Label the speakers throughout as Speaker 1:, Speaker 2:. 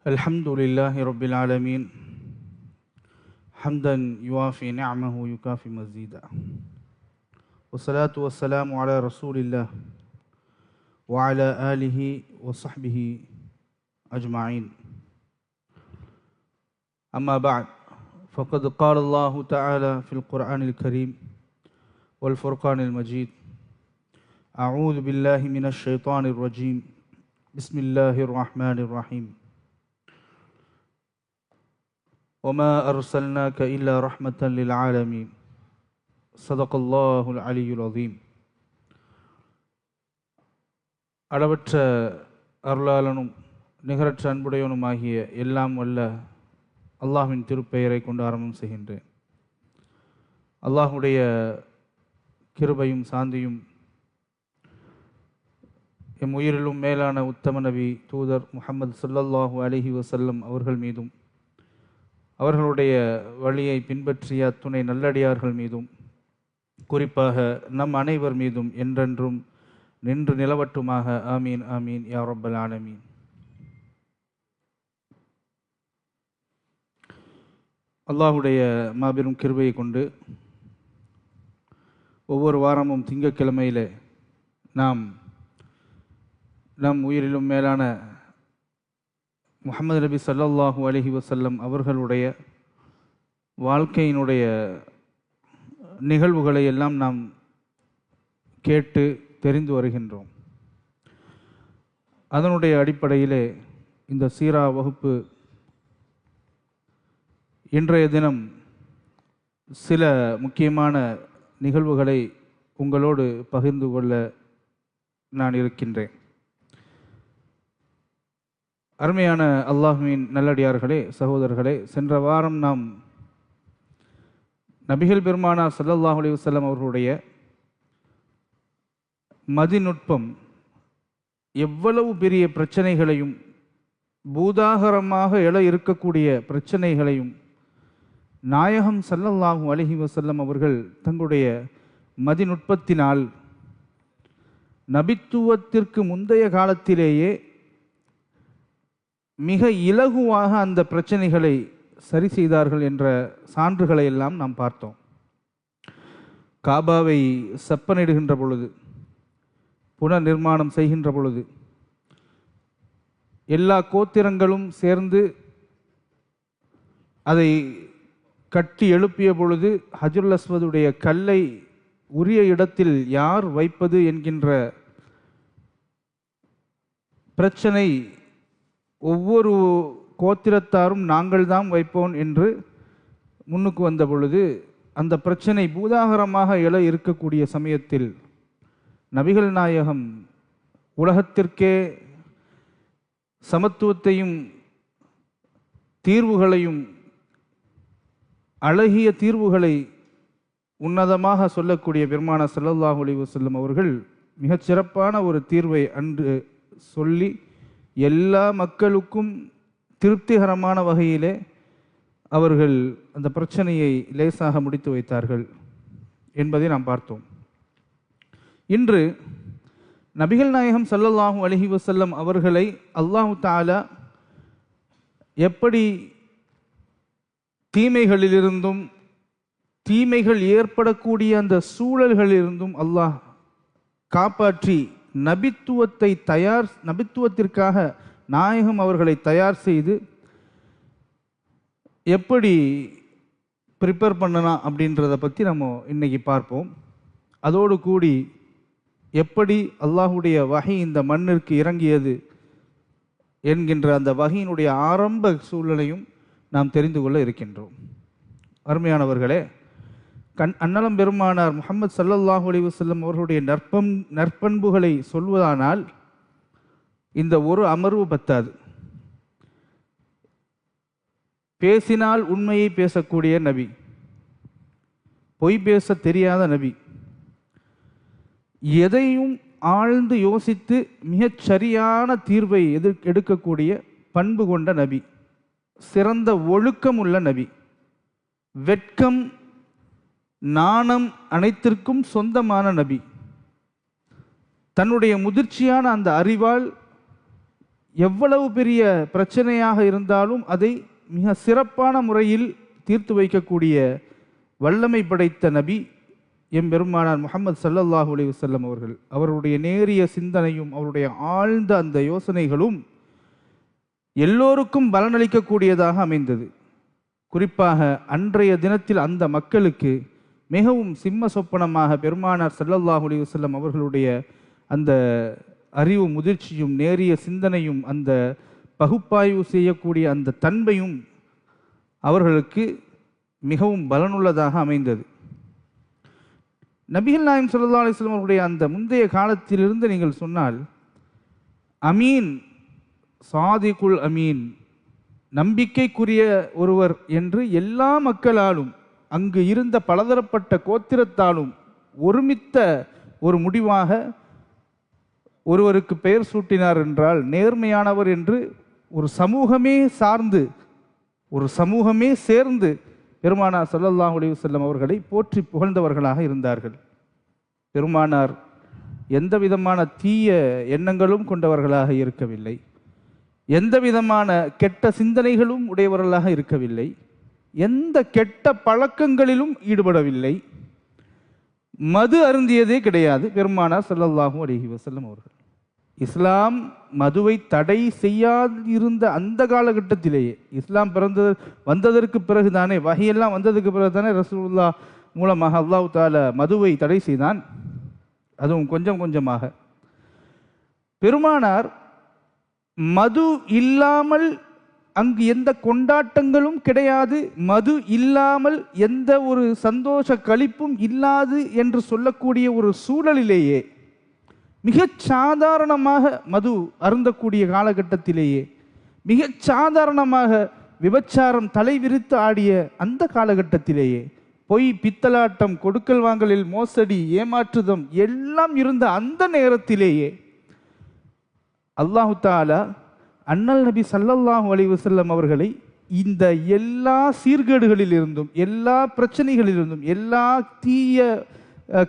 Speaker 1: الحمد لله رب العالمين حمدا يوافي نعمه يكافي مزيدا والصلاة والسلام على رسول الله وعلى آله وصحبه أجمعين أما بعد فقد قال الله تعالى في القرآن الكريم والفرقان المجيد أعوذ بالله من الشيطان الرجيم بسم الله الرحمن الرحيم وما أرسلناك إلا رحمة للعالمين صدق الله العلي العظيم. அளவற்ற அருளாளனும் நிகரற்ற அன்புடையவனுமாகிய எல்லாம் வல்ல அல்லாஹ்வின் திருப்பெயரை கொண்டு ஆரம்பம் செய்கின்றேன். அல்லாஹுடைய கிருபையும் சாந்தியும் எம் உயிரிலும் மேலான உத்தம நபி தூதர் முஹம்மது ஸல்லல்லாஹு அலைஹி வஸல்லம் அவர்கள் மீதும் அவர்களுடைய வழியை பின்பற்றிய அத்துணை நல்லடியார்கள் மீதும் குறிப்பாக நம் அனைவர் மீதும் என்றென்றும் நின்று நிலவட்டுமாக. ஆமீன் ஆமீன் யா ரப்பல் ஆலமீன். அல்லாஹுடைய மாபெரும் கிருபையை கொண்டு ஒவ்வொரு வாரமும் திங்கட்கிழமையிலே நாம் நம் உயிரிலும் மேலான முஹம்மது நபி ஸல்லல்லாஹு அலைஹி வஸல்லம் அவர்களுடைய வாழ்க்கையினுடைய நிகழ்வுகளை எல்லாம் நாம் கேட்டு தெரிந்து வருகின்றோம். அதனுடைய அடிப்படையிலே இந்த சீரா வகுப்பு இன்றைய தினம் சில முக்கியமான நிகழ்வுகளை உங்களோடு பகிர்ந்து கொள்ள நான் இருக்கின்றேன். அருமையான அல்லாஹ்வின் நல்லடியார்களே, சகோதரர்களே, சென்ற வாரம் நாம் நபிகள் பெருமானார் ஸல்லல்லாஹு அலைஹி வஸல்லம் அவர்களுடைய மதிநுட்பம் எவ்வளவு பெரிய பிரச்சனைகளையும் பூதாகரமாக எழ இருக்கக்கூடிய பிரச்சனைகளையும் நாயகம் ஸல்லல்லாஹு அலைஹி வஸல்லம் அவர்கள் தங்களுடைய மதிநுட்பத்தினால் நபித்துவத்திற்கு முந்தைய காலத்திலேயே மிக இலகுவாக அந்த பிரச்சனைகளை சரி செய்தார்கள் என்ற சான்றுகளை எல்லாம் நாம் பார்த்தோம். காபாவை செப்பனிடுகின்ற பொழுது, புனர் நிர்மாணம் செய்கின்ற பொழுது எல்லா கோத்திரங்களும் சேர்ந்து அதை கட்டி எழுப்பிய பொழுது ஹஜ்ருல் அஸ்வதுடைய கல்லை உரிய இடத்தில் யார் வைப்பது என்கின்ற பிரச்சனை ஒவ்வொரு கோத்திரத்தாரும் நாங்கள் தான் வைப்போம் என்று முன்னுக்கு வந்த பொழுது அந்த பிரச்சனை பூதாகரமாக எழ இருக்கக்கூடிய சமயத்தில் நபிகள் நாயகம் உலகத்திற்கே சமத்துவத்தையும் தீர்வுகளையும் அழகிய தீர்வுகளை உன்னதமாக சொல்லக்கூடிய பெருமானார் ஸல்லல்லாஹு அலைஹி வஸல்லம் அவர்கள் மிகச் சிறப்பான ஒரு தீர்வை அன்று சொல்லி எல்லா மக்களுக்கும் திருப்திகரமான வகையிலே அவர்கள் அந்த பிரச்சனையை லேசாக முடித்து வைத்தார்கள் என்பதை நாம் பார்த்தோம். இன்று நபிகள் நாயகம் ஸல்லல்லாஹு அலைஹி வஸல்லம் அவர்களை அல்லாஹு தஆலா எப்படி தீமைகளிலிருந்தும் தீமைகள் ஏற்படக்கூடிய அந்த சூழல்களிலிருந்தும் அல்லாஹ் காப்பாற்றி நபித்துவத்திற்காக நாயகம் அவர்களை தயார் செய்து எப்படி ப்ரிப்பேர் பண்ணலாம் அப்படின்றத பற்றி நம்ம இன்னைக்கு பார்ப்போம். அதோடு கூடி எப்படி அல்லாஹுடைய வஹி இந்த மண்ணிற்கு இறங்கியது என்கின்ற அந்த வஹியினுடைய ஆரம்ப சூழலையும் நாம் தெரிந்து கொள்ள இருக்கின்றோம். அருமையானவர்களே, அன்னலம் பெருமானார் முஹம்மது ஸல்லல்லாஹு அலைஹி வஸல்லம் அவர்களுடைய நற்பண்புகளை சொல்வதானால் இந்த ஒரு அமர்வு பத்தாது. பேசினால் உண்மையை பேசக்கூடிய நபி, பொய் பேச தெரியாத நபி, எதையும் ஆழ்ந்து யோசித்து மிகச் சரியான தீர்வை எடுக்கக்கூடிய பண்பு கொண்ட நபி, சிறந்த ஒழுக்கம் உள்ள நபி, வெட்கம் நாணம் அனைத்திற்கும் சொந்தமான நபி, தன்னுடைய முதிர்ச்சியான அந்த அறிவால் எவ்வளவு பெரிய பிரச்சனையாக இருந்தாலும் அதை மிக சிறப்பான முறையில் தீர்த்து வைக்கக்கூடிய வல்லமை படைத்த நபி எம்பெருமானார் முஹம்மது ஸல்லல்லாஹு அலைஹி வஸல்லம் அவர்கள். அவருடைய நேரிய சிந்தனையும் அவருடைய ஆழ்ந்த அந்த யோசனைகளும் எல்லோருக்கும் பலனளிக்கக்கூடியதாக அமைந்தது. குறிப்பாக அன்றைய தினத்தில் அந்த மக்களுக்கு மிகவும் சிம்ம சொப்பனமாக பெருமானார் ஸல்லல்லாஹு அலைஹி வஸல்லம் அவர்களுடைய அந்த அறிவு முதிர்ச்சியும் நேரிய சிந்தனையும் அந்த பகுப்பாய்வு செய்யக்கூடிய அந்த தன்மையும் அவர்களுக்கு மிகவும் பலனுள்ளதாக அமைந்தது. நபிகள் நாயகம் ஸல்லல்லாஹு அலைஹி வஸல்லம் அவருடைய அந்த முந்தைய காலத்திலிருந்து நீங்கள் சொன்னால் அமீன், சாதிகுல் அமீன், நம்பிக்கைக்குரிய ஒருவர் என்று எல்லா மக்களாலும் அங்கு இருந்த பலதரப்பட்ட கோத்திரத்தாலும் ஒருமித்த ஒரு முடிவாக ஒருவருக்கு பெயர் சூட்டினார் என்றால் நேர்மையானவர் என்று ஒரு சமூகமே சார்ந்து ஒரு சமூகமே சேர்ந்து பெருமானார் ஸல்லல்லாஹு அலைஹி வஸல்லம் அவர்களை போற்றி புகழ்ந்தவர்களாக இருந்தார்கள். பெருமானார் எந்த விதமான தீய எண்ணங்களும் கொண்டவர்களாக இருக்கவில்லை, எந்த விதமான கெட்ட சிந்தனைகளும் உடையவர்களாக இருக்கவில்லை, எந்த கெட்ட பழக்கங்களிலும் ஈடுபடவில்லை, மது அருந்தியதே கிடையாது பெருமானார் ஸல்லல்லாஹு அலைஹி வஸல்லம் அவர்கள். இஸ்லாம் மதுவை தடை செய்யாதிருந்த அந்த காலகட்டத்திலேயே, இஸ்லாம் வந்ததற்கு பிறகுதானே, வஹியெல்லாம் வந்ததுக்கு பிறகுதானே ரசூலுல்லாஹ் மூலமாக அல்லாஹ் தஆலா மதுவை தடை செய்தான், அதுவும் கொஞ்சம் கொஞ்சமாக. பெருமானார் மது இல்லாமல் அங்கு எந்த கொண்டாட்டங்களும் கிடையாது, மது இல்லாமல் எந்த ஒரு சந்தோஷ களிப்பும் இல்லாது என்று சொல்லக்கூடிய ஒரு சூழலிலேயே மிகச் சாதாரணமாக மது அருந்தக்கூடிய காலகட்டத்திலேயே மிகச் சாதாரணமாக விபச்சாரம் தலைவிரித்து ஆடிய அந்த காலகட்டத்திலேயே பொய், பித்தலாட்டம், கொடுக்கல் வாங்கலில் மோசடி, ஏமாற்றுதம் எல்லாம் இருந்த அந்த நேரத்திலேயே அல்லாஹு தஆலா அண்ணல் நபி ஸல்லல்லாஹு அலைஹி வஸல்லம் அவர்களை இந்த எல்லா சீர்கேடுகளிலிருந்தும், எல்லா பிரச்சனைகளிலிருந்தும், எல்லா தீய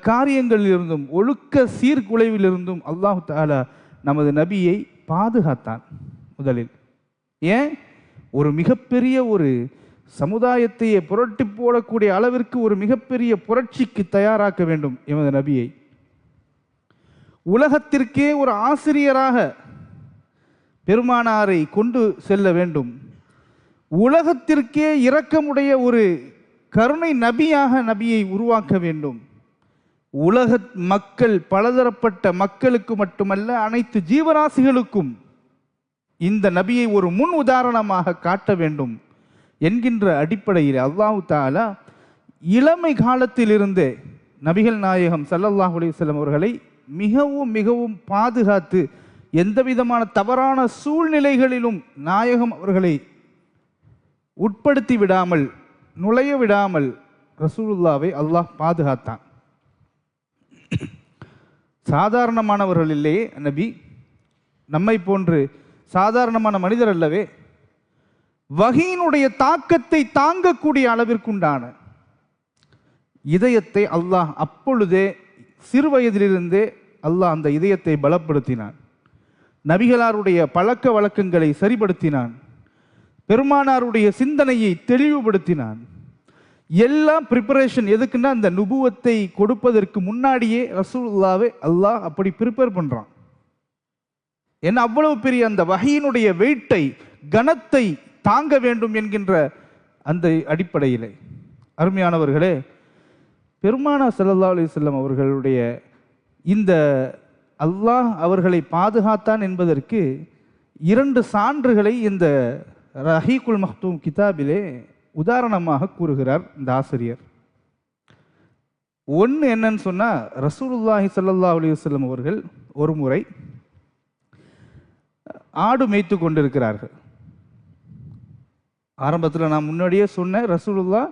Speaker 1: காரியங்களிலிருந்தும், ஒழுக்க சீர்குலைவிலிருந்தும் அல்லாஹு தஆலா நமது நபியை பாதுகாத்தான். முதலில் ஏன் ஒரு மிகப்பெரிய ஒரு சமுதாயத்தையே புரட்டி போடக்கூடிய அளவிற்கு ஒரு மிகப்பெரிய புரட்சிக்கு தயாராக்க வேண்டும் எமது நபியை. உலகத்திற்கே ஒரு ஆசிரியராக பெருமானாரை கொண்டு செல்ல வேண்டும். உலகத்திற்கே இரக்கமுடைய ஒரு கருணை நபியாக நபியை உருவாக்க வேண்டும். உலக மக்கள், பலதரப்பட்ட மக்களுக்கு மட்டுமல்ல, அனைத்து ஜீவராசிகளுக்கும் இந்த நபியை ஒரு முன் உதாரணமாக காட்ட வேண்டும் என்கின்ற அடிப்படையில் அல்லாஹு தஆலா இளமை காலத்திலிருந்தே நபிகள் நாயகம் ஸல்லல்லாஹு அலைஹி வஸல்லம் அவர்களை மிகவும் மிகவும் பாதுகாத்து எந்த விதமான தவறான சூழ்நிலைகளிலும் நாயகம் அவர்களை உட்படுத்தி விடாமல், நுழைய விடாமல் ரசூலுல்லாவை அல்லாஹ் பாதுகாத்தான். சாதாரணமானவர்கள் இல்லையே நபி, நம்மை போன்று சாதாரணமான மனிதர் அல்லவே. வஹீனுடைய தாக்கத்தை தாங்கக்கூடிய அளவிற்குண்டான இதயத்தை அல்லாஹ் அப்பொழுதே சிறு வயதிலிருந்தே அல்லாஹ் அந்த இதயத்தை பலப்படுத்தினான். நபிகளாருடைய பழக்க வழக்கங்களை சரிப்படுத்தினான். பெருமானாருடைய சிந்தனையை தெளிவுபடுத்தினான். எல்லா ப்ரிப்பரேஷன் எதுக்குன்னா அந்த நுபுவத்தை கொடுப்பதற்கு முன்னாடியே ரசூலுல்லாவை அல்லாஹ் அப்படி ப்ரிப்பேர் பண்றான். ஏன்னா அவ்வளவு பெரிய அந்த வஹீனுடைய வெயிட்டை, கனத்தை தாங்க வேண்டும் என்கின்ற அந்த அடிப்படையிலே அருமையானவர்களே, பெருமானார் ஸல்லல்லாஹு அலைஹி வஸல்லம் அவர்களுடைய இந்த அல்லாஹ் அவர்களை பாதுகாத்தான் என்பதற்கு 2 சான்றுகளை இந்த ரஹீகுல் மக்தூம் கிதாபிலே உதாரணமாக கூறுகிறார் இந்த ஆசிரியர். ஒன்று என்னன்னு சொன்னா, ரசூலுல்லாஹி ஸல்லல்லாஹு அலைஹி வஸல்லம் அவர்கள் ஒரு முறை ஆடு மேய்த்து கொண்டிருக்கிறார்கள். ஆரம்பத்தில் நான் முன்னாடியே சொன்ன ரசூலுல்லாஹ்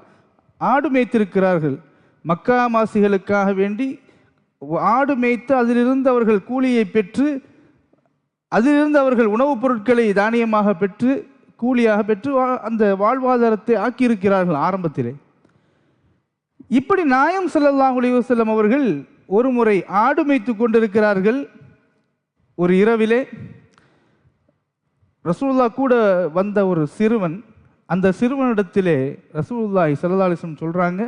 Speaker 1: ஆடு மேய்த்திருக்கிறார்கள். மக்காவாசிகளுக்காக வேண்டி ஆடு மேய்த்து அதிலிருந்து அவர்கள் கூலியை பெற்று, அதிலிருந்து அவர்கள் உணவுப் பொருட்களை தானியமாக பெற்று, கூலியாக பெற்று அந்த வாழ்வாதாரத்தை ஆக்கியிருக்கிறார்கள் ஆரம்பத்திலே. இப்படி நாயம் ஸல்லல்லாஹு அலைஹி வஸல்லம் அவர்கள் ஒரு முறை ஆடு மேய்த்து கொண்டிருக்கிறார்கள். ஒரு இரவிலே ரசூலுல்லாஹ் கூட வந்த ஒரு சிறுவன், அந்த சிறுவனிடத்திலே ரசூலுல்லாஹி ஸல்லல்லாஹு அலைஹி வஸல்லம் சொல்கிறாங்க,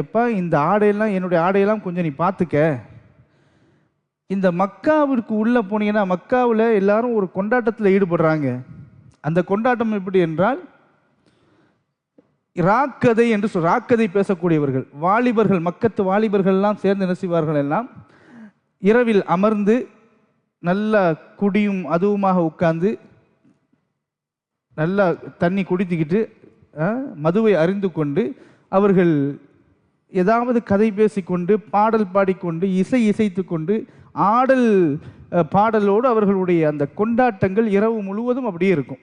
Speaker 1: எப்பா இந்த ஆடையெல்லாம் என்னுடைய ஆடையெல்லாம் கொஞ்சம் நீ பார்த்துக்க. இந்த மக்காவிற்கு உள்ளே போனீங்கன்னா மக்காவில் எல்லாரும் ஒரு கொண்டாட்டத்தில் ஈடுபடுறாங்க. அந்த கொண்டாட்டம் எப்படி என்றால் ராக்கதை என்று ராக்கதை பேசக்கூடியவர்கள், வாலிபர்கள், மக்கத்து வாலிபர்கள்லாம் சேர்ந்து என்ன செய்வார்கள் எல்லாம் இரவில் அமர்ந்து நல்லா குடியும் அதுவுமாக உட்கார்ந்து நல்லா தண்ணி குடித்துக்கிட்டு மதுவை அறிந்து கொண்டு அவர்கள் ஏதாவது கதை பேசிக்கொண்டு பாடல் பாடிக்கொண்டு இசைத்து கொண்டு ஆடல் பாடலோடு அவர்களுடைய அந்த கொண்டாட்டங்கள் இரவு முழுவதும் அப்படியே இருக்கும்.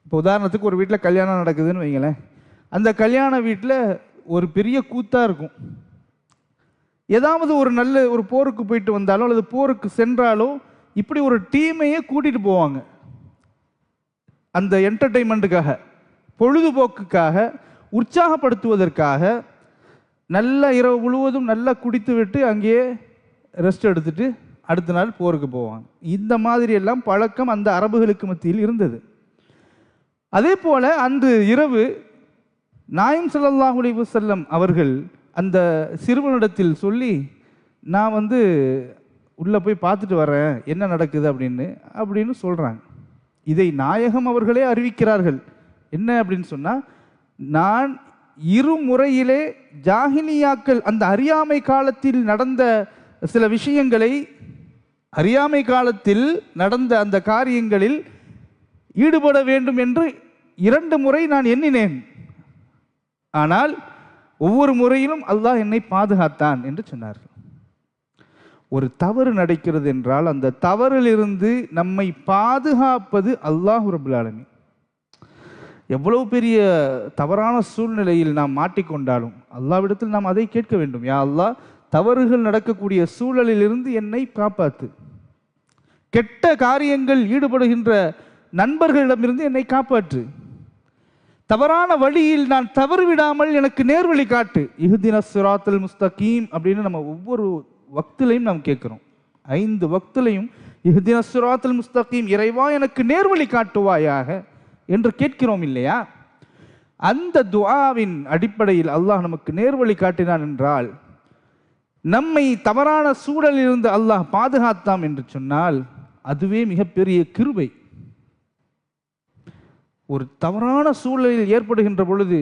Speaker 1: இப்போ உதாரணத்துக்கு ஒரு வீட்டில் கல்யாணம் நடக்குதுன்னு வைங்களேன், அந்த கல்யாண வீட்டில் ஒரு பெரிய கூத்தாக இருக்கும். ஏதாவது ஒரு நல்ல ஒரு போருக்கு போயிட்டு வந்தாலோ அல்லது போருக்கு சென்றாலோ இப்படி ஒரு டீமையே கூட்டிகிட்டு போவாங்க. அந்த என்டர்டெயின்மெண்ட்டுக்காக, பொழுதுபோக்குக்காக, உற்சாகப்படுத்துவதற்காக நல்ல இரவு முழுவதும் நல்லா குடித்து விட்டு அங்கேயே ரெஸ்ட் எடுத்துட்டு அடுத்த நாள் போருக்கு போவாங்க. இந்த மாதிரி எல்லாம் பழக்கம் அந்த அரபுகளுக்கு மத்தியில் இருந்தது. அதே போல அன்று இரவு நாயம் ஸல்லல்லாஹு அலைஹி வஸல்லம் அவர்கள் அந்த சிறுவனிடத்தில் சொல்லி, நான் உள்ளே போய் பார்த்துட்டு வரேன் என்ன நடக்குது அப்படின்னு சொல்கிறாங்க. இதை நாயகம் அவர்களே அறிவிக்கிறார்கள். என்ன அப்படின்னு சொன்னால், நான் இருமுறையிலே ஜாஹிலியாக்கள் அந்த அறியாமை காலத்தில் நடந்த சில விஷயங்களை, அறியாமை காலத்தில் நடந்த அந்த காரியங்களில் ஈடுபட வேண்டும் என்று 2 முறை நான் எண்ணினேன். ஆனால் ஒவ்வொரு முறையிலும் அல்லாஹ் என்னை பாதுகாத்தான் என்று சொன்னார்கள். ஒரு தவறு நடக்கிறது என்றால் அந்த தவறிலிருந்து நம்மை பாதுகாப்பது அல்லாஹ் ரப்பல் ஆலமீன். எவ்வளவு பெரிய தவறான சூழ்நிலையில் நாம் மாட்டிக்கொண்டாலும் அல்லாஹ்விடத்தில் நாம் அதை கேட்க வேண்டும். யா அல்லாஹ், தவறுகள் நடக்கக்கூடிய சூழலிலிருந்து என்னை காப்பாத்து, கெட்ட காரியங்கள் ஈடுபடுகின்ற நண்பர்களிடமிருந்து என்னை காப்பாற்று, தவறான வழியில் நான் தவறு விடாமல் எனக்கு நேர்வழி காட்டு. இஹ்தினஸ் ஸிராத்தல் முஸ்தகீம் அப்படின்னு நம்ம ஒவ்வொரு வக்திலையும் நாம் கேட்கிறோம். 5 வக்திலையும் இஹ்தினஸ் ஸிராத்தல் முஸ்தகீம், இறைவா எனக்கு நேர்வழி காட்டுவாயாக என்று கேட்கிறோம் இல்லையா? அந்த துஆவின் அடிப்படையில் அல்லாஹ் நமக்கு நேர்வழி காட்டினான் என்றால், நம்மை தவறான சூழலில் இருந்து அல்லாஹ் பாதுகாத்தான் என்று சொன்னால் அதுவே மிகப்பெரிய கிருபை. ஒரு தவறான சூழலில் ஏற்படுகின்ற பொழுது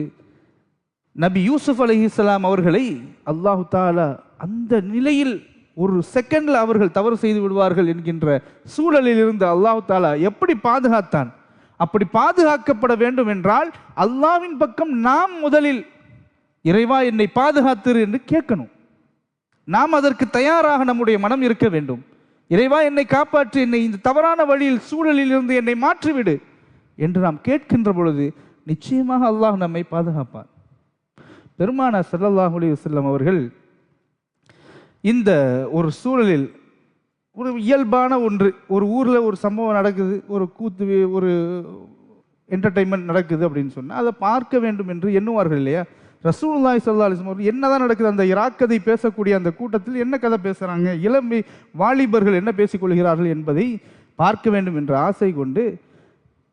Speaker 1: நபி யூசுப் அலைஹிஸ்ஸலாம் அவர்களை அல்லாஹு தஆலா அந்த நிலையில் ஒரு செகண்டில் அவர்கள் தவறு செய்து விடுவார்கள் என்கின்ற சூழலில் இருந்து அல்லாஹு தஆலா எப்படி பாதுகாத்தான்? அப்படி பாதுகாக்கப்பட வேண்டும் என்றால் அல்லாஹ்வின் பக்கம் நாம் முதலில் இறைவா என்னை பாதுகாத்திரு என்று கேட்கணும். நாம் அதற்கு தயாராக நம்முடைய மனம் இருக்க வேண்டும். இறைவா என்னை காப்பாற்றி, என்னை இந்த தவறான வழியில் சூழலில் இருந்து என்னை மாற்றிவிடு என்று நாம் கேட்கின்ற பொழுது நிச்சயமாக அல்லாஹ் நம்மை பாதுகாப்பார். பெருமானார் ஸல்லல்லாஹு அலைஹி வஸல்லம் அவர்கள் இந்த ஒரு சூழலில் ஒரு இயல்பான ஒன்று, ஒரு ஊரில் ஒரு சம்பவம் நடக்குது, ஒரு கூத்து, ஒரு என்டர்டெயின்மெண்ட் நடக்குது அப்படின்னு சொன்னால் அதை பார்க்க வேண்டும் என்று எண்ணுவார்கள் இல்லையா? ரசூலுல்லாஹி ஸல்லல்லாஹு அலைஹி வஸல்லம் அவர்கள் என்னதான் நடக்குது, அந்த இராக்கதை பேசக்கூடிய அந்த கூட்டத்தில் என்ன கதை பேசுகிறாங்க, இளமை வாலிபர்கள் என்ன பேசிக்கொள்கிறார்கள் என்பதை பார்க்க வேண்டும் என்ற ஆசை கொண்டு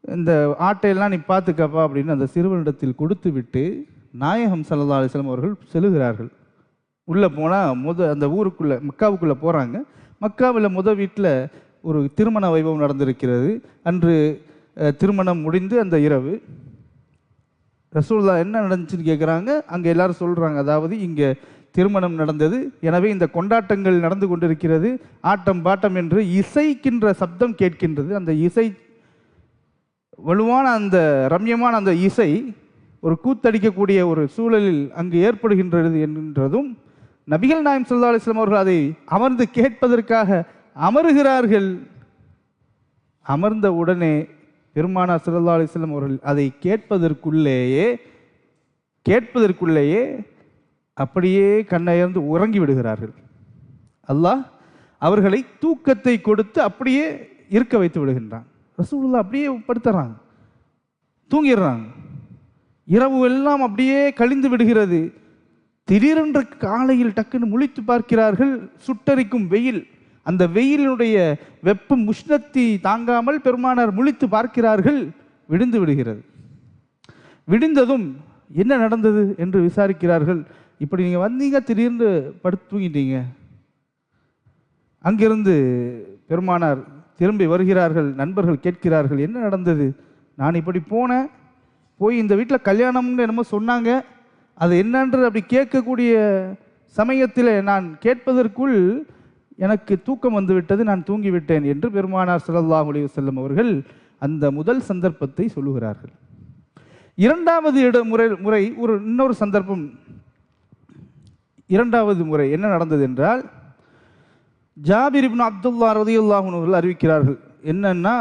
Speaker 1: இந்த ஆட்டையெல்லாம் நீ பார்த்துக்கப்பா அப்படின்னு அந்த சிறுவனிடத்தில் கொடுத்து விட்டு நாயகம் ஸல்லல்லாஹு அலைஹி வஸல்லம் அவர்கள் செல்கிறார்கள். உள்ளே போனால் அந்த ஊருக்குள்ளே மக்காவுக்குள்ளே போகிறாங்க. மக்காவில் வீட்டில் ஒரு திருமண வைபவம் நடந்திருக்கிறது. அன்று திருமணம் முடிந்து அந்த இரவு ரசூலுல்லாஹ் என்ன நடந்துச்சுன்னு கேட்குறாங்க. அங்கே எல்லாரும் சொல்கிறாங்க, அதாவது இங்கே திருமணம் நடந்தது, எனவே இந்த கொண்டாட்டங்கள் நடந்து கொண்டிருக்கிறது, ஆட்டம் பாட்டம் என்று இசைக்கின்ற சப்தம் கேட்கின்றது. அந்த இசை வலுவான அந்த ரம்யமான அந்த இசை ஒரு கூத்தடிக்கக்கூடிய ஒரு சூழலில் அங்கு ஏற்படுகின்றது என்றதும் நபிகள் நாயகம் ஸல்லல்லாஹு அலைஹி வஸல்லம் அவர்கள் அதை அமர்ந்து கேட்பதற்காக அமருகிறார்கள். அமர்ந்த உடனே பெருமானார் ஸல்லல்லாஹு அலைஹி வஸல்லம் அவர்கள் அதை கேட்பதற்குள்ளேயே அப்படியே கண்ணயர்ந்து உறங்கி விடுகிறார்கள். அல்லாஹ் அவர்களை தூக்கத்தை கொடுத்து அப்படியே இருக்க வைத்து விடுகின்றான். ரசூலுல்லாஹ் அப்படியே படுத்துறாங்க, தூங்கிடுறாங்க. இரவு எல்லாம் அப்படியே கழிந்து விடுகிறது. திடீரென்று காலையில் டக்குன்னு முழித்து பார்க்கிறார்கள். சுட்டரிக்கும் வெயில், அந்த வெயிலினுடைய வெப்பம் உஷ்ணத்தை தாங்காமல் பெருமானார் முழித்து பார்க்கிறார்கள். விடிந்து விடுகிறது. விடிந்ததும் என்ன நடந்தது என்று விசாரிக்கிறார்கள். இப்படி நீங்கள் வந்தீங்க, திடீர்னு படுத்து தூங்கிட்டீங்க. அங்கிருந்து பெருமானார் திரும்பி வருகிறார்கள். நண்பர்கள் கேட்கிறார்கள், என்ன நடந்தது? நான் இப்படி போனேன், போய் இந்த வீட்டில் கல்யாணம்னு என்னமோ சொன்னாங்க, அது என்னன்றது அப்படி கேட்கக்கூடிய சமயத்தில் நான் கேட்பதற்குள் எனக்கு தூக்கம் வந்து விட்டது, நான் தூங்கிவிட்டேன் என்று பெருமானார் ஸல்லல்லாஹு அலைஹி வஸல்லம் அவர்கள் அந்த முதல் சந்தர்ப்பத்தை சொல்லுகிறார்கள். இரண்டாவது முறை இன்னொரு சந்தர்ப்பம். இரண்டாவது முறை என்ன நடந்தது என்றால், ஜாபிர் இப்னு அப்துல்லா ரலியல்லாஹு அன்ஹு அவர்கள் அறிவிக்கிறார்கள். என்னன்னா,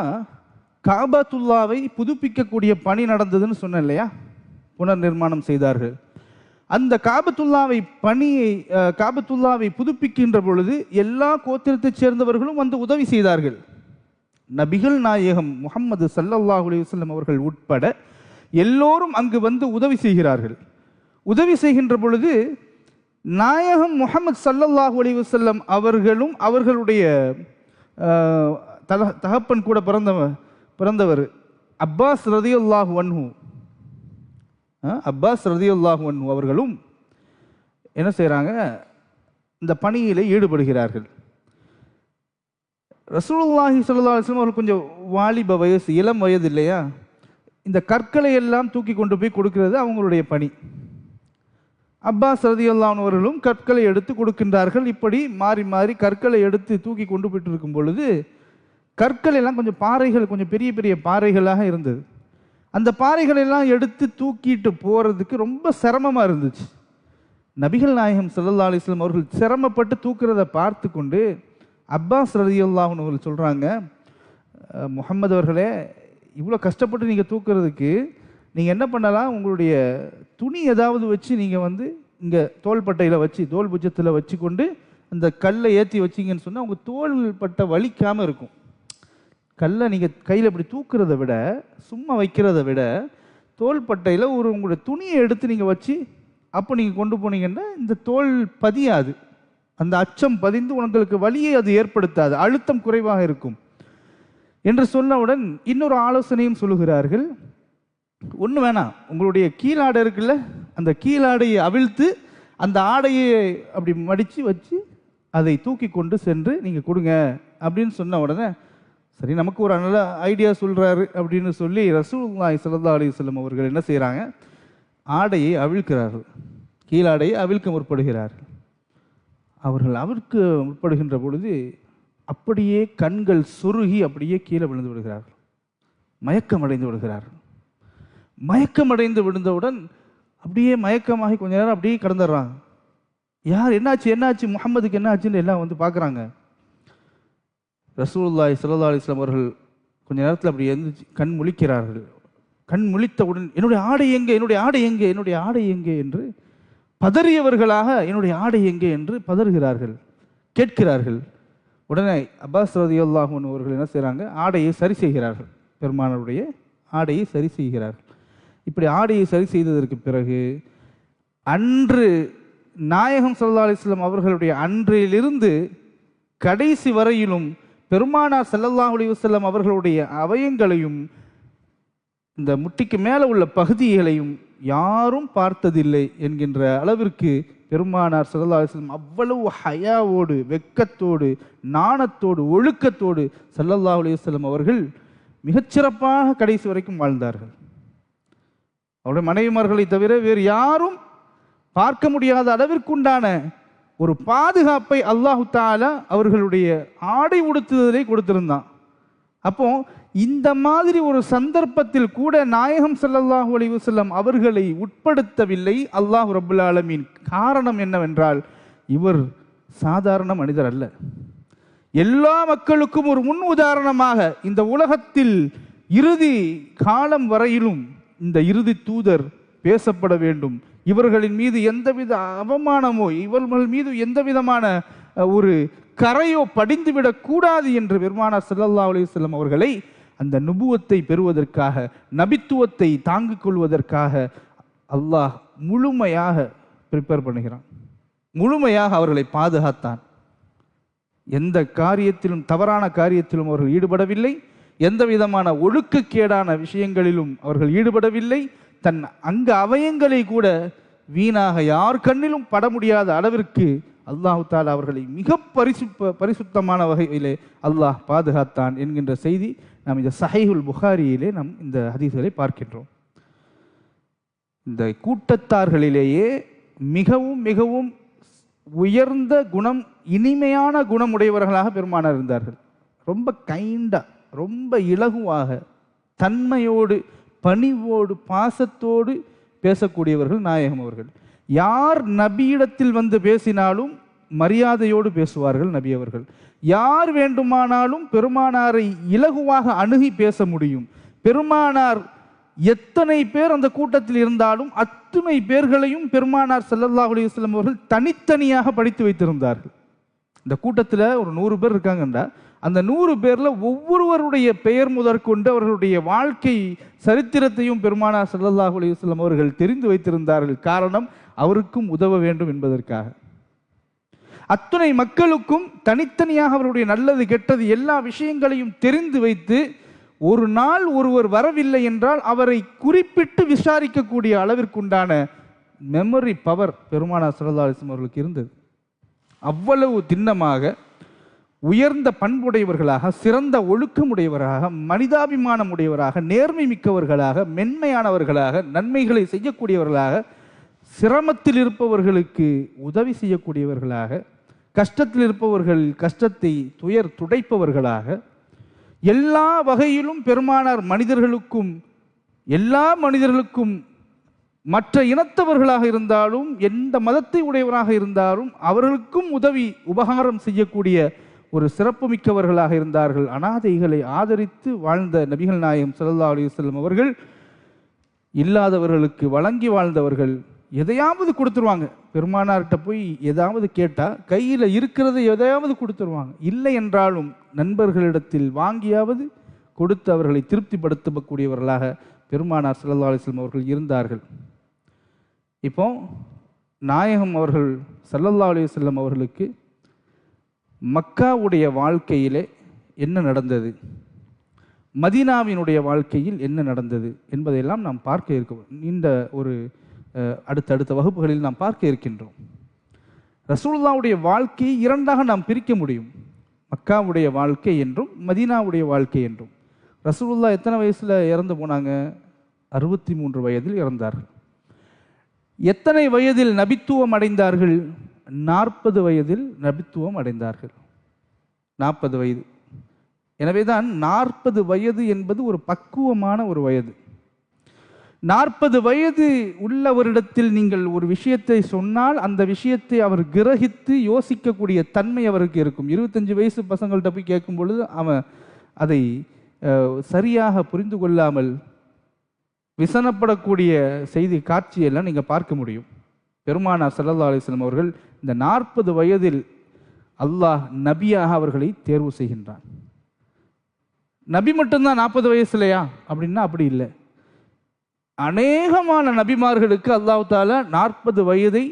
Speaker 1: காபத்துல்லாவை புதுப்பிக்கக்கூடிய பணி நடந்ததுன்னு சொன்னேன் இல்லையா, புனர் நிர்மாணம் செய்தார்கள். அந்த காபத்துல்லாவை புதுப்பிக்கின்ற பொழுது எல்லா கோத்திரத்தைச் சேர்ந்தவர்களும் வந்து உதவி செய்தார்கள். நபிகள் நாயகம் முஹம்மது ஸல்லல்லாஹு அலைஹி வஸல்லம் அவர்கள் உட்பட எல்லோரும் அங்கு வந்து உதவி செய்கிறார்கள். உதவி செய்கின்ற பொழுது நாயகம் முஹம்மது ஸல்லல்லாஹு அலைஹி வஸல்லம் அவர்களும் அவர்களுடைய தகப்பன் கூட பிறந்தவர் அப்பாஸ் ரலியல்லாஹு அன்ஹு அவர்களும் என்ன செய்கிறாங்க, இந்த பணியில் ஈடுபடுகிறார்கள். ரசூலுல்லாஹி ஸல்லல்லாஹு அலைஹி வஸல்லம் அவர்கள் கொஞ்சம் வாலிப வயசு, இளம் வயது இல்லையா, இந்த கற்களை எல்லாம் தூக்கி கொண்டு போய் கொடுக்கிறது அவங்களுடைய பணி. அப்பாஸ் ரலியல்லாஹு அன்ஹு அவர்களும் கற்களை எடுத்து கொடுக்கின்றார்கள். இப்படி மாறி மாறி கற்களை எடுத்து தூக்கி கொண்டு போயிட்டு இருக்கும் பொழுது, கற்கள் எல்லாம் கொஞ்சம் பாறைகள், கொஞ்சம் பெரிய பெரிய பாறைகளாக இருந்தது. அந்த பாறைகள் எல்லாம் எடுத்து தூக்கிட்டு போகிறதுக்கு ரொம்ப சிரமமாக இருந்துச்சு. நபிகள் நாயகம் ஸல்லல்லாஹு அலைஹி வஸல்லம் அவர்கள் சிரமப்பட்டு தூக்குறத பார்த்து கொண்டு அப்பாஸ் ரலியல்லாஹு அன்ஹு அவர்கள் சொல்கிறாங்க, முஹம்மது அவர்களே, இவ்வளோ கஷ்டப்பட்டு நீங்கள் தூக்குறதுக்கு நீங்கள் என்ன பண்ணலாம், உங்களுடைய துணி ஏதாவது வச்சு நீங்கள் வந்து இங்கே தோள்பட்டையில் வச்சு, தோல் புஜத்தில் வச்சு கொண்டு அந்த கல்லை ஏற்றி வச்சிங்கன்னு சொன்னால் உங்கள் தோள்பட்டை வலிக்காமல் இருக்கும். கல்லை நீங்கள் கையில் இப்படி தூக்குறத விட, சும்மா வைக்கிறத விட, தோள்பட்டையில் உங்களுடைய துணியை எடுத்து நீங்கள் வச்சு அப்போ நீங்கள் கொண்டு போனீங்கன்னா இந்த தோல் பதியாது, அந்த அச்சம் பதிந்து உங்களுக்கு வலியை அது ஏற்படுத்தாது, அழுத்தம் குறைவாக இருக்கும் என்று சொன்னவுடன் இன்னொரு ஆலோசனையும் சொல்லுகிறார்கள். ஒன்று வேணாம், உங்களுடைய கீழாடை இருக்குல்ல, அந்த கீழாடையை அவிழ்த்து அந்த ஆடையை அப்படி மடித்து வச்சு அதை தூக்கி கொண்டு சென்று நீங்கள் கொடுங்க அப்படின்னு சொன்ன உடனே, சரி நமக்கு ஒரு நல்ல ஐடியா சொல்கிறாரு அப்படின்னு சொல்லி ரசூலுல்லாஹி ஸல்லல்லாஹு அலைஹி வஸல்லம் அவர்கள் என்ன செய்கிறாங்க, ஆடையை அவிழ்க்கிறார்கள், கீழாடையை அவிழ்க்க முற்படுகிறார்கள். அவர்கள் அவிழ்க்க முற்படுகின்ற பொழுது அப்படியே கண்கள் சுருகி அப்படியே கீழே விழுந்து விடுகிறார்கள், மயக்கமடைந்து விடுகிறார்கள். மயக்கமடைந்து விழுந்தவுடன் அப்படியே மயக்கமாகி கொஞ்ச நேரம் அப்படியே கடந்துடுறாங்க. யார் என்னாச்சு முஹம்மதுக்கு என்ன ஆச்சுன்னு எல்லாம் வந்து பார்க்குறாங்க. ரசூலுல்லாஹி ஸல்லல்லாஹு அலைஹி வஸல்லம் அவர்கள் கொஞ்ச நேரத்தில் அப்படி எழுந்திரிச்சு கண் முழிக்கிறார்கள். கண் முழித்தவுடன் என்னுடைய ஆடை எங்கே என்று பதறியவர்களாக என்னுடைய ஆடை எங்கே என்று பதறுகிறார்கள், கேட்கிறார்கள். உடனே அப்பாஸ் ரலியல்லாஹு அன்ஹு அவர்கள் என்ன செய்கிறாங்க, ஆடையை சரி செய்கிறார்கள், பெருமானாருடைய ஆடையை சரி செய்கிறார்கள். இப்படி ஆடையை சரி செய்ததற்கு பிறகு அன்று நாயகம் ஸல்லல்லாஹு அலைஹி வஸல்லம் அவர்களுடைய அன்றிலிருந்து கடைசி வரையிலும் பெருமானார் ஸல்லல்லாஹு அலைஹி வஸல்லம் அவர்களுடைய அவயங்களையும் இந்த முட்டிக்கு மேலே உள்ள பகுதிகளையும் யாரும் பார்த்ததில்லை என்கின்ற அளவிற்கு பெருமானார் ஸல்லல்லாஹு அலைஹி வஸல்லம் அவ்வளவு ஹயாவோடு, வெக்கத்தோடு, நாணத்தோடு, ஒழுக்கத்தோடு ஸல்லல்லாஹு அலைஹி வஸல்லம் அவர்கள் மிகச்சிறப்பாக கடைசி வரைக்கும் வாழ்ந்தார்கள். அவருடைய மனைவிமார்களை தவிர வேறு யாரும் பார்க்க முடியாத அளவிற்குண்டான ஒரு பாதுகாப்பை அல்லாஹு தஆலா அவர்களுடைய ஆடை உடுத்துதலை கொடுத்திருந்தான். அப்போ இந்த மாதிரி ஒரு சந்தர்ப்பத்தில் கூட நாயகம் ஸல்லல்லாஹு அலைஹி வஸல்லம் அவர்களை உட்படுத்தவில்லை அல்லாஹ் ரப்புல் ஆலமீன். காரணம் என்னவென்றால், இவர் சாதாரண மனிதர் அல்ல. எல்லா மக்களுக்கும் ஒரு முன் உதாரணமாக இந்த உலகத்தில் இறுதி காலம் வரையிலும் இந்த இறுதி தூதர் பேசப்பட வேண்டும். இவர்களின் மீது எந்தவித அவமானமோ, இவர்கள் மீது எந்த விதமான ஒரு கரையோ படிந்துவிடக் கூடாது என்று பெருமானார் ஸல்லல்லாஹு அலைஹி வஸல்லம் அவர்களை அந்த நுபுவத்தை பெறுவதற்காக, நபித்துவத்தை தாங்கிக் கொள்வதற்காக அல்லாஹ் முழுமையாக ப்ரிப்பேர் பண்ணுகிறான், முழுமையாக அவர்களை பாதுகாத்தான். எந்த காரியத்திலும், தவறான காரியத்திலும் அவர்கள் ஈடுபடவில்லை. எந்த விதமான ஒழுக்கக்கேடான விஷயங்களிலும் அவர்கள் ஈடுபடவில்லை. தன் அங்க அவயங்களை கூட வீணாக யார் கண்ணிலும் பட முடியாத அளவிற்கு அல்லாஹு தாலா அவர்களை மிக பரிசுத்தமான வகையிலே அல்லாஹ் பாதுகாத்தான் என்கின்ற செய்தி நாம் இந்த சஹீஹுல் புகாரியிலே நாம் இந்த ஹதீஸ்களை பார்க்கின்றோம். இந்த கூட்டத்தார்களிலேயே மிகவும் மிகவும் உயர்ந்த குணம், இனிமையான குணமுடையவர்களாக பெருமானார் இருந்தார்கள். ரொம்ப கைண்டா, ரொம்ப இலகுவாக, தன்மையோடு, பணிவோடு, பாசத்தோடு பேசக்கூடியவர்கள் நாயகம் அவர்கள். யார் நபியிடத்தில் வந்து பேசினாலும் மரியாதையோடு பேசுவார்கள் நபி அவர்கள். யார் வேண்டுமானாலும் பெருமானாரை இலகுவாக அணுகி பேச முடியும். பெருமானார் எத்தனை பேர் அந்த கூட்டத்தில் இருந்தாலும் அத்துணை பேர்களையும் பெருமானார் ஸல்லல்லாஹு அலைஹி வஸல்லம் அவர்கள் தனித்தனியாக படித்து வைத்திருந்தார்கள். இந்த கூட்டத்தில் ஒரு 100 பேர் இருக்காங்கன்றா, அந்த 100 பேர்ல ஒவ்வொருவருடைய பெயர் முதற்கொண்டு அவர்களுடைய வாழ்க்கை சரித்திரத்தையும் பெருமானார் ஸல்லல்லாஹு அலைஹி வஸல்லம் அவர்கள் தெரிந்து வைத்திருந்தார்கள். காரணம், அவருக்கும் உதவ வேண்டும் என்பதற்காக. அத்துணை மக்களுக்கும் தனித்தனியாக அவருடைய நல்லது கெட்டது எல்லா விஷயங்களையும் தெரிந்து வைத்து, ஒரு நாள் ஒருவர் வரவில்லை என்றால் அவரை குறிப்பிட்டு விசாரிக்கக்கூடிய அளவிற்குண்டான மெமரி பவர் பெருமானார் ஸல்லல்லாஹு அலைஹி வஸல்லம் அவர்களுக்கு இருந்தது. அவ்வளவு திண்ணமாக, உயர்ந்த பண்புடையவர்களாக, சிறந்த ஒழுக்கமுடையவராக, மனிதாபிமானம் உடையவராக, நேர்மை மிக்கவர்களாக, மென்மையானவர்களாக, நன்மைகளை செய்யக்கூடியவர்களாக, சிரமத்தில் இருப்பவர்களுக்கு உதவி செய்யக்கூடியவர்களாக, கஷ்டத்தில் இருப்பவர்கள் கஷ்டத்தை துயர் துடைப்பவர்களாக, எல்லா வகையிலும் பெருமானார் மனிதர்களுக்கும், எல்லா மனிதர்களுக்கும், மற்ற இனத்தவர்களாக இருந்தாலும், எந்த மதத்தை உடையவராக இருந்தாலும் அவர்களுக்கும் உதவி உபகாரம் செய்யக்கூடிய ஒரு சிறப்பு மிக்கவர்களாக இருந்தார்கள். அனாதைகளை ஆதரித்து வாழ்ந்த நபிகள் நாயகம் ஸல்லல்லாஹு அலைஹி வஸல்லம் அவர்கள் இல்லாதவர்களுக்கு வழங்கி வாழ்ந்தவர்கள். எதையாவது கொடுத்துருவாங்க. பெருமானார்கிட்ட போய் ஏதாவது கேட்டால் கையில் இருக்கிறத எதையாவது கொடுத்துருவாங்க. இல்லை என்றாலும் நண்பர்களிடத்தில் வாங்கியாவது கொடுத்து அவர்களை திருப்திப்படுத்தக்கூடியவர்களாக பெருமானார் ஸல்லல்லாஹு அலைஹி வஸல்லம் அவர்கள் இருந்தார்கள். இப்போ நாயகம் அவர்கள் ஸல்லல்லாஹு அலைஹி வஸல்லம் அவர்களுக்கு மக்காவுடைய வாழ்க்கையிலே என்ன நடந்தது, மதீனாவினுடைய வாழ்க்கையில் என்ன நடந்தது என்பதையெல்லாம் நாம் பார்க்க இருக்கிறோம். இந்த ஒரு அடுத்தடுத்த வகுப்புகளில் நாம் பார்க்க இருக்கின்றோம். ரசூலுல்லாஹ்வுடைய வாழ்க்கையை இரண்டாக நாம் பிரிக்க முடியும். மக்காவுடைய வாழ்க்கை என்றும் மதீனாவுடைய வாழ்க்கை என்றும். ரசூலுல்லாஹ் எத்தனை வயசில் இறந்து போனாங்க? 63 வயதில் இறந்தார்கள். எத்தனை வயதில் நபித்துவம் அடைந்தார்கள்? 40 வயதில் நபித்துவம் அடைந்தார்கள். 40 வயது. எனவேதான் 40 வயது என்பது ஒரு பக்குவமான ஒரு வயது. 40 வயது உள்ளவரிடத்தில் நீங்கள் ஒரு விஷயத்தை சொன்னால் அந்த விஷயத்தை அவர் கிரகித்து யோசிக்கக்கூடிய தன்மை அவருக்கு இருக்கும். 25 வயசு பசங்கள்கிட்ட போய் கேட்கும் பொழுது அவன் அதை சரியாக புரிந்து கொள்ளாமல் விசனப்படக்கூடிய செய்தி காட்சியெல்லாம் நீங்கள் பார்க்க முடியும். பெருமானார் ஸல்லல்லாஹு அலைஹி வஸல்லம் அவர்கள் இந்த 40 வயதில் அல்லாஹ் நபியாக அவர்களை தேர்வு செய்கின்றான். நபி மட்டும்தான் 40 வயசுலையா அப்படின்னா அப்படி இல்லை. அநேகமான நபிமார்களுக்கு அல்லாஹ் தாலா 40 வயதை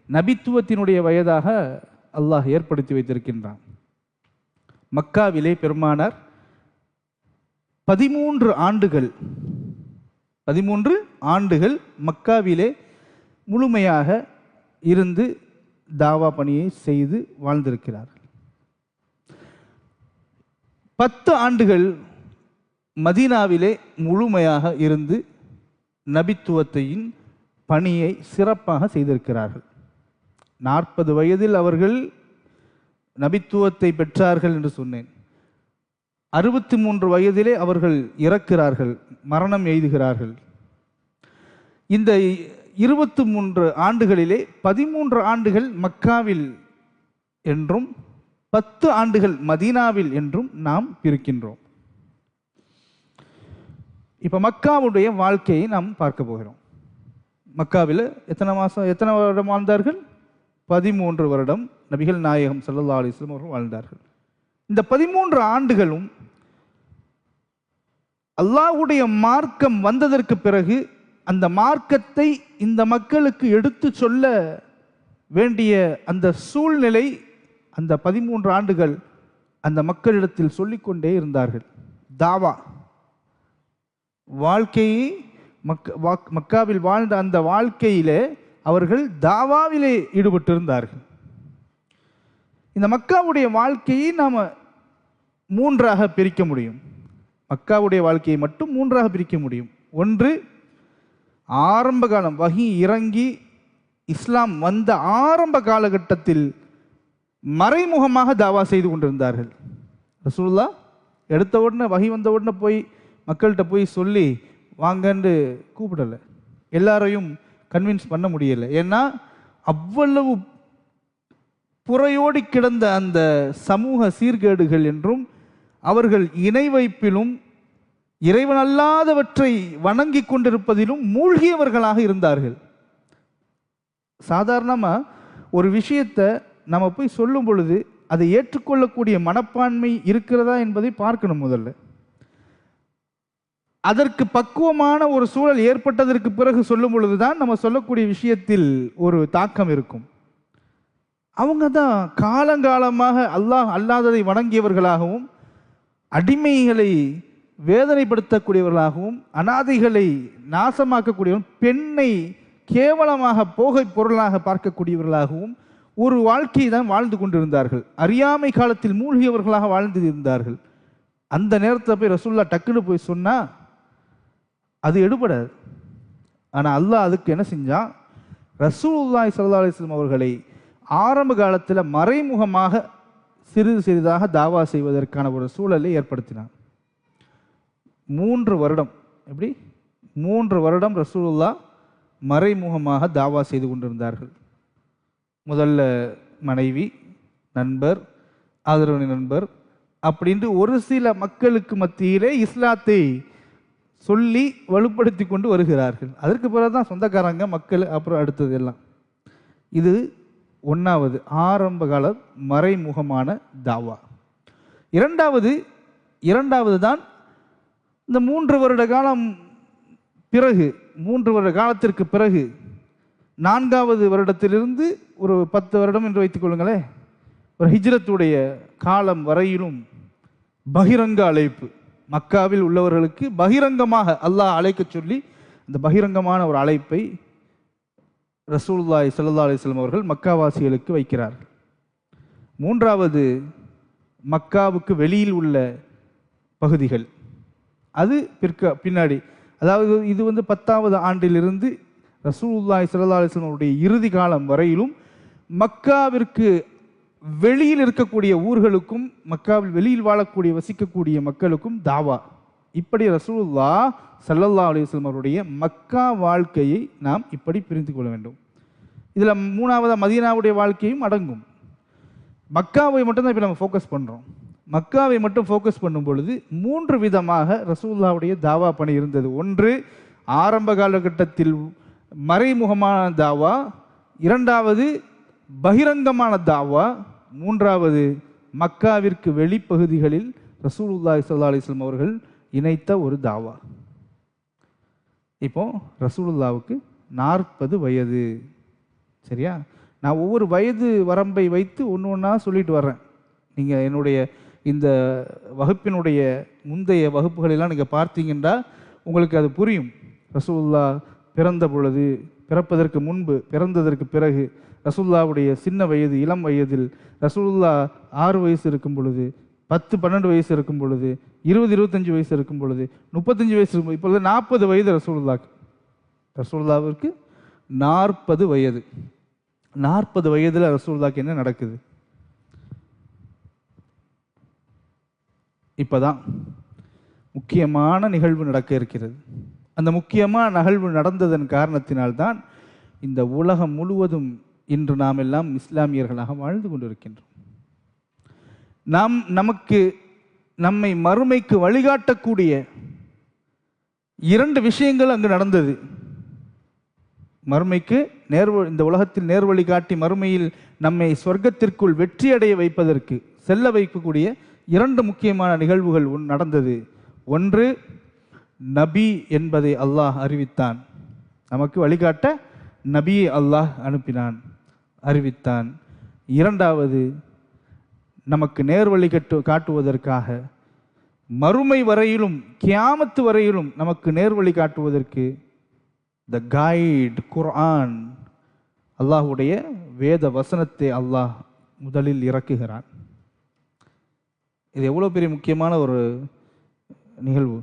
Speaker 1: நபித்துவத்தினுடைய வயதாக அல்லாஹ் ஏற்படுத்தி வைத்திருக்கின்றான். மக்காவிலே பெருமானார் 13 ஆண்டுகள் மக்காவிலே முழுமையாக இருந்து தாவா பணியை செய்து வாழ்ந்திருக்கிறார்கள். 10 ஆண்டுகள் மதீனாவிலே முழுமையாக இருந்து நபித்துவத்தையின் பணியை சிறப்பாக செய்திருக்கிறார்கள். 40 வயதில் அவர்கள் நபித்துவத்தை பெற்றார்கள் என்று சொன்னேன். 63 வயதிலே அவர்கள் இறக்கிறார்கள், மரணம் எய்துகிறார்கள். இந்த 23 ஆண்டுகளிலே 13 ஆண்டுகள் மக்காவில் என்றும் 10 ஆண்டுகள் மதீனாவில் என்றும் நாம் பிரிக்கின்றோம். இப்போ மக்காவுடைய வாழ்க்கையை நாம் பார்க்க போகிறோம். மக்காவில் எத்தனை வருடம் வாழ்ந்தார்கள்? 13 வருடம் நபிகள் நாயகம் ஸல்லல்லாஹு அலைஹி வஸல்லம் அவர்கள் வாழ்ந்தார்கள். இந்த 13 ஆண்டுகளும் அல்லாஹ்வுடைய மார்க்கம் வந்ததற்கு பிறகு அந்த மார்க்கத்தை இந்த மக்களுக்கு எடுத்து சொல்ல வேண்டிய அந்த சூழ்நிலை அந்த 13 ஆண்டுகள் அந்த மக்களிடத்தில் சொல்லிக்கொண்டே இருந்தார்கள். தாவா வாழ்க்கையை மக்காவில் வாழ்ந்த அந்த வாழ்க்கையிலே அவர்கள் தாவாவிலே ஈடுபட்டிருந்தார்கள். இந்த மக்காவுடைய வாழ்க்கையை நாம் 3ஆக பிரிக்க முடியும். மக்காவுடைய வாழ்க்கையை மட்டும் 3ஆக பிரிக்க முடியும். ஒன்று, ஆரம்ப காலம், வஹி இறங்கி இஸ்லாம் வந்த ஆரம்ப காலகட்டத்தில் மறைமுகமாக தாவா செய்து கொண்டிருந்தார்கள். ரசூலுல்லாஹ் எடுத்த உடனே, வஹி வந்த உடனே போய் மக்கள்கிட்ட போய் சொல்லி வாங்கன்னு கூப்பிடலை. எல்லாரையும் கன்வின்ஸ் பண்ண முடியலை. ஏன்னா அவ்வளவு புறையோடி கிடந்த அந்த சமூக சீர்கேடுகள் என்றும் அவர்கள் இணை வைப்பிலும் இறைவனல்லாதவற்றை வணங்கி கொண்டிருப்பதிலும் மூழ்கியவர்களாக இருந்தார்கள். சாதாரணமாக ஒரு விஷயத்தை நம்ம போய் சொல்லும் பொழுது அதை ஏற்றுக்கொள்ளக்கூடிய மனப்பான்மை இருக்கிறதா என்பதை பார்க்கணும். முதல்ல அதற்கு பக்குவமான ஒரு சூழல் ஏற்பட்டதற்கு பிறகு சொல்லும் பொழுதுதான் நம்ம சொல்லக்கூடிய விஷயத்தில் ஒரு தாக்கம் இருக்கும். அவங்க தான் காலங்காலமாக அல்லாஹ் அல்லாததை வணங்கியவர்களாகவும், அடிமைகளை வேதனைப்படுத்தக்கூடியவர்களாகவும், அனாதைகளை நாசமாக்கக்கூடியவர்கள், பெண்ணை கேவலமாக போகை பொருளாக பார்க்கக்கூடியவர்களாகவும் ஒரு வாழ்க்கையை தான் வாழ்ந்து கொண்டிருந்தார்கள். அறியாமை காலத்தில் மூழ்கியவர்களாக வாழ்ந்து இருந்தார்கள். அந்த நேரத்தில் போய் ரசூலுல்லாஹ் டக்குன்னு போய் சொன்னால் அது எடுபடாது. ஆனால் அல்லாஹ் அதுக்கு என்ன செஞ்சான்? ரசூலுல்லாஹி ஸல்லல்லாஹு அலைஹி வஸல்லம் அவர்களை ஆரம்ப காலத்தில் மறைமுகமாக சிறிது சிறிதாக தாவா செய்வதற்கான ஒரு சூழலை ஏற்படுத்தினான். 3 வருடம், எப்படி 3 வருடம் ரசூலுல்லாஹ் மறைமுகமாக தாவா செய்து கொண்டிருந்தார்கள். முதல்ல மனைவி, நண்பர், ஆதரவு நண்பர் அப்படின்ட்டு ஒரு சில மக்களுக்கு மத்தியிலே இஸ்லாத்தை சொல்லி வலுப்படுத்தி கொண்டு வருகிறார்கள். அதற்கு பிறகு தான் சொந்தக்காரங்க, மக்கள், அப்புறம் அடுத்தது எல்லாம். இது 1வது ஆரம்ப கால மறைமுகமான தாவா. இரண்டாவது தான் இந்த 3 வருட காலம் பிறகு, 3 வருட காலத்திற்கு பிறகு 4வது வருடத்திலிருந்து ஒரு 10 வருடம் என்று வைத்துக் கொள்ளுங்களேன், ஒரு ஹிஜ்ரத்துடைய காலம் வரையிலும் பகிரங்க அழைப்பு, மக்காவில் உள்ளவர்களுக்கு பகிரங்கமாக அல்லாஹ் அழைக்க சொல்லி அந்த பகிரங்கமான ஒரு அழைப்பை ரசூலுல்லாஹி ஸல்லல்லாஹு அலைஹி வஸல்லம் அவர்கள் மக்காவாசிகளுக்கு வைக்கிறார்கள். 3வது மக்காவுக்கு வெளியில் உள்ள பகுதிகள், அது பின்னாடி, அதாவது இது 10வது ஆண்டிலிருந்து ரசூலுல்லாஹி ஸல்லல்லாஹு அலைஹி வஸல்லம் அவருடைய இறுதி காலம் வரையிலும் மக்காவிற்கு வெளியில் இருக்கக்கூடிய ஊர்களுக்கும், மக்காவில் வெளியில் வாழக்கூடிய வசிக்கக்கூடிய மக்களுக்கும் தாவா. இப்படி ரசூலுல்லாஹ் ஸல்லல்லாஹு அலைஹி வஸல்லம் அவருடைய மக்கா வாழ்க்கையை நாம் இப்படி பிரிந்து கொள்ள வேண்டும். இதில் 3வது மதீனாவுடைய வாழ்க்கையும் அடங்கும். மக்காவை மட்டும்தான் இப்போ நம்ம ஃபோக்கஸ் பண்ணுறோம். மக்காவை மட்டும் ஃபோக்கஸ் பண்ணும் பொழுது 3 விதமாக ரசூலுல்லாஹ்வுடைய தாவா பணி இருந்தது. ஒன்று, ஆரம்ப காலகட்டத்தில் மறைமுகமான தாவா. 2வது பகிரங்கமான தாவா. 3வது மக்காவிற்கு வெளிப்பகுதிகளில் ரசூலுல்லாஹி ஸல்லல்லாஹு அலைஹி வஸல்லம் அவர்கள் இணைத்த ஒரு தாவா. இப்போ ரசூலுல்லாஹ்வுக்கு 40 வயது. சரியா? நான் ஒவ்வொரு வயது வரம்பை வைத்து ஒன்று சொல்லிட்டு வர்றேன். நீங்கள் என்னுடைய இந்த வகுப்பினுடைய முந்தைய வகுப்புகளெல்லாம் நீங்கள் பார்த்தீங்கன்னா உங்களுக்கு அது புரியும். ரசூலுல்லாஹ் பிறந்த பொழுது, பிறப்பதற்கு முன்பு, பிறந்ததற்கு பிறகு, ரசூலுல்லாஹ்வுடைய சின்ன வயது, இளம் வயதில், ரசூலுல்லாஹ் 6 வயசு இருக்கும் பொழுது, 10-12 வயசு இருக்கும் பொழுது, 20-25 வயசு இருக்கும் பொழுது, 35 வயசு இருக்கும், இப்பொழுது 40 வயது ரசூலுல்லாஹ்விற்கு 40 வயது. 40 வயதில் ரசூலுல்லாஹ்க்கு என்ன நடக்குது? இப்போதான் முக்கியமான நிகழ்வு நடக்க இருக்கிறது. அந்த முக்கியமான நிகழ்வு நடந்ததன் காரணத்தினால்தான் இந்த உலகம் முழுவதும் இன்று நாம் எல்லாம் இஸ்லாமியர்களாக வாழ்ந்து கொண்டிருக்கின்றோம். நம்மை மறுமைக்கு வழிகாட்டக்கூடிய 2 விஷயங்கள் அங்கு நடந்தது. மறுமைக்கு இந்த உலகத்தில் நேர்வழி காட்டி மறுமையில் நம்மை சொர்க்கத்திற்குள் வெற்றி அடைய வைப்பதற்கு செல்ல வைக்கக்கூடிய 2 முக்கியமான நிகழ்வுகள் நடந்தது. ஒன்று, நபி என்பதை அல்லாஹ் அறிவித்தான். நமக்கு வழிகாட்ட நபியை அல்லாஹ் அனுப்பினான், அறிவித்தான். 2வது, நமக்கு நேர்வழி காட்டுவதற்காக, மறுமை வரையிலும் கியாமத்து வரையிலும் நமக்கு நேர்வழி காட்டுவதற்கு த கைட் குர்ஆன், அல்லாஹுடைய வேத வசனத்தை அல்லாஹ் முதலில் இறக்குகிறான். இது எவ்வளோ பெரிய முக்கியமான ஒரு நிகழ்வு.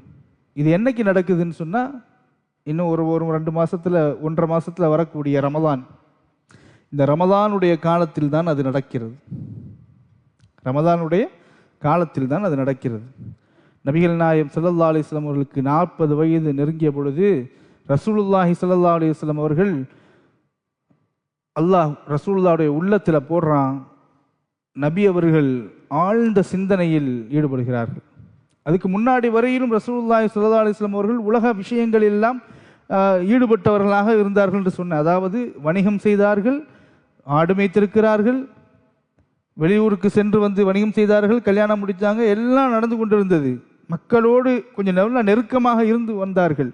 Speaker 1: இது என்னைக்கு நடக்குதுன்னு சொன்னால், இன்னும் ஒரு 2 மாதத்தில் 1.5 மாதத்தில் வரக்கூடிய ரமதான், இந்த ரமதானுடைய காலத்தில் தான் அது நடக்கிறது. ரமதானுடைய காலத்தில் தான் அது நடக்கிறது. நபிகள் நாயகம் ஸல்லல்லாஹு அலைஹி வஸல்லம் அவர்களுக்கு 40 வயது நெருங்கிய பொழுது ரசூலுல்லாஹி ஸல்லல்லாஹு அலைஹி வஸல்லம் அவர்கள், அல்லாஹ் ரசூலுல்லாஹுடைய உள்ளத்தில் போடுறான், நபி அவர்கள் ஆழ்ந்த சிந்தனையில் ஈடுபடுகிறார்கள். அதுக்கு முன்னாடி வரையிலும் ரசூலுல்லாஹி ஸல்லல்லாஹு அலைஹி வஸல்லம் அவர்கள் உலக விஷயங்கள் எல்லாம் ஈடுபட்டவர்களாக இருந்தார்கள் என்று சொன்ன, அதாவது வணிகம் செய்தார்கள், ஆடு மேய்த்திருக்கிறார்கள், வெளியூருக்கு சென்று வந்து வணிகம் செய்தார்கள், கல்யாணம் முடித்தாங்க, எல்லாம் நடந்து கொண்டிருந்தது. மக்களோடு கொஞ்சம் நல்ல நெருக்கமாக இருந்து வந்தார்கள்,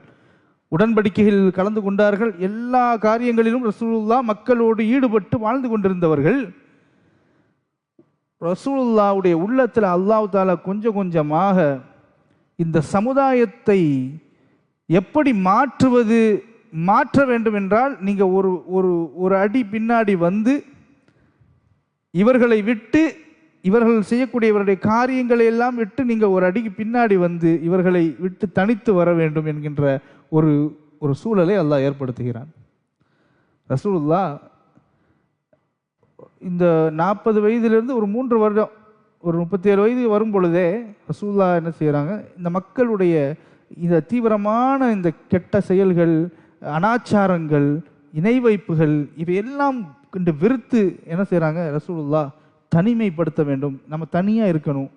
Speaker 1: உடன்படிக்கைகள் கலந்து கொண்டார்கள். எல்லா காரியங்களிலும் ரசூலுல்லாஹ் மக்களோடு ஈடுபட்டு வாழ்ந்து கொண்டிருந்தவர்கள். ரசூலுல்லாஹ்வுடைய உள்ளத்தில் அல்லாஹ் தஆலா கொஞ்சம் கொஞ்சமாக இந்த சமுதாயத்தை எப்படி மாற்ற வேண்டும் என்றால், நீங்கள் ஒரு அடி பின்னாடி வந்து இவர்களை விட்டு, இவர்கள் செய்யக்கூடிய இவருடைய காரியங்களை எல்லாம் விட்டு நீங்கள் ஒரு அடிக்கு பின்னாடி வந்து இவர்களை விட்டு தனித்து வர வேண்டும் என்கின்ற ஒரு சூழலை அல்லாஹ் ஏற்படுத்துகிறான். ரசூலுல்லாஹ் இந்த 40 வயதிலிருந்து ஒரு 3 வருடம், ஒரு 37 வயது வரும் பொழுதே ரசூலுல்லாஹ் என்ன செய்கிறாங்க, இந்த மக்களுடைய இந்த தீவிரமான இந்த கெட்ட செயல்கள், அனாச்சாரங்கள், இணை வைப்புகள், இவையெல்லாம் கண்டு வெறுத்து என்ன செய்கிறாங்க, ரசூலுல்லாஹ் தனிமைப்படுத்த வேண்டும், நம்ம தனியாக இருக்கணும்,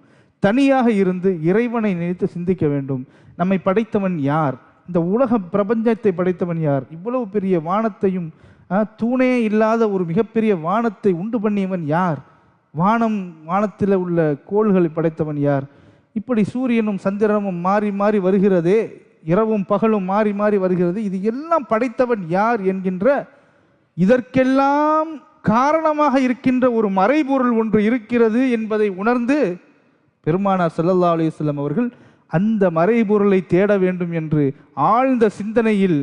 Speaker 1: தனியாக இருந்து இறைவனை நினைத்து சிந்திக்க வேண்டும். நம்மை படைத்தவன் யார், இந்த உலக பிரபஞ்சத்தை படைத்தவன் யார், இவ்வளவு பெரிய வானத்தையும் தூணே இல்லாத ஒரு மிகப்பெரிய வானத்தை உண்டு பண்ணியவன் யார், வானத்தில் உள்ள கோள்களை படைத்தவன் யார், இப்படி சூரியனும் சந்திரனும் மாறி மாறி வருகிறதே, இரவும் பகலும் மாறி மாறி வருகிறது, இது எல்லாம் படைத்தவன் யார் என்கின்ற, இதற்கெல்லாம் காரணமாக இருக்கின்ற ஒரு மறைபொருள் ஒன்று இருக்கிறது என்பதை உணர்ந்து பெருமானார் ஸல்லல்லாஹு அலைஹி வஸல்லம் அவர்கள் அந்த மறைபொருளை தேட வேண்டும் என்று ஆழ்ந்த சிந்தனையில்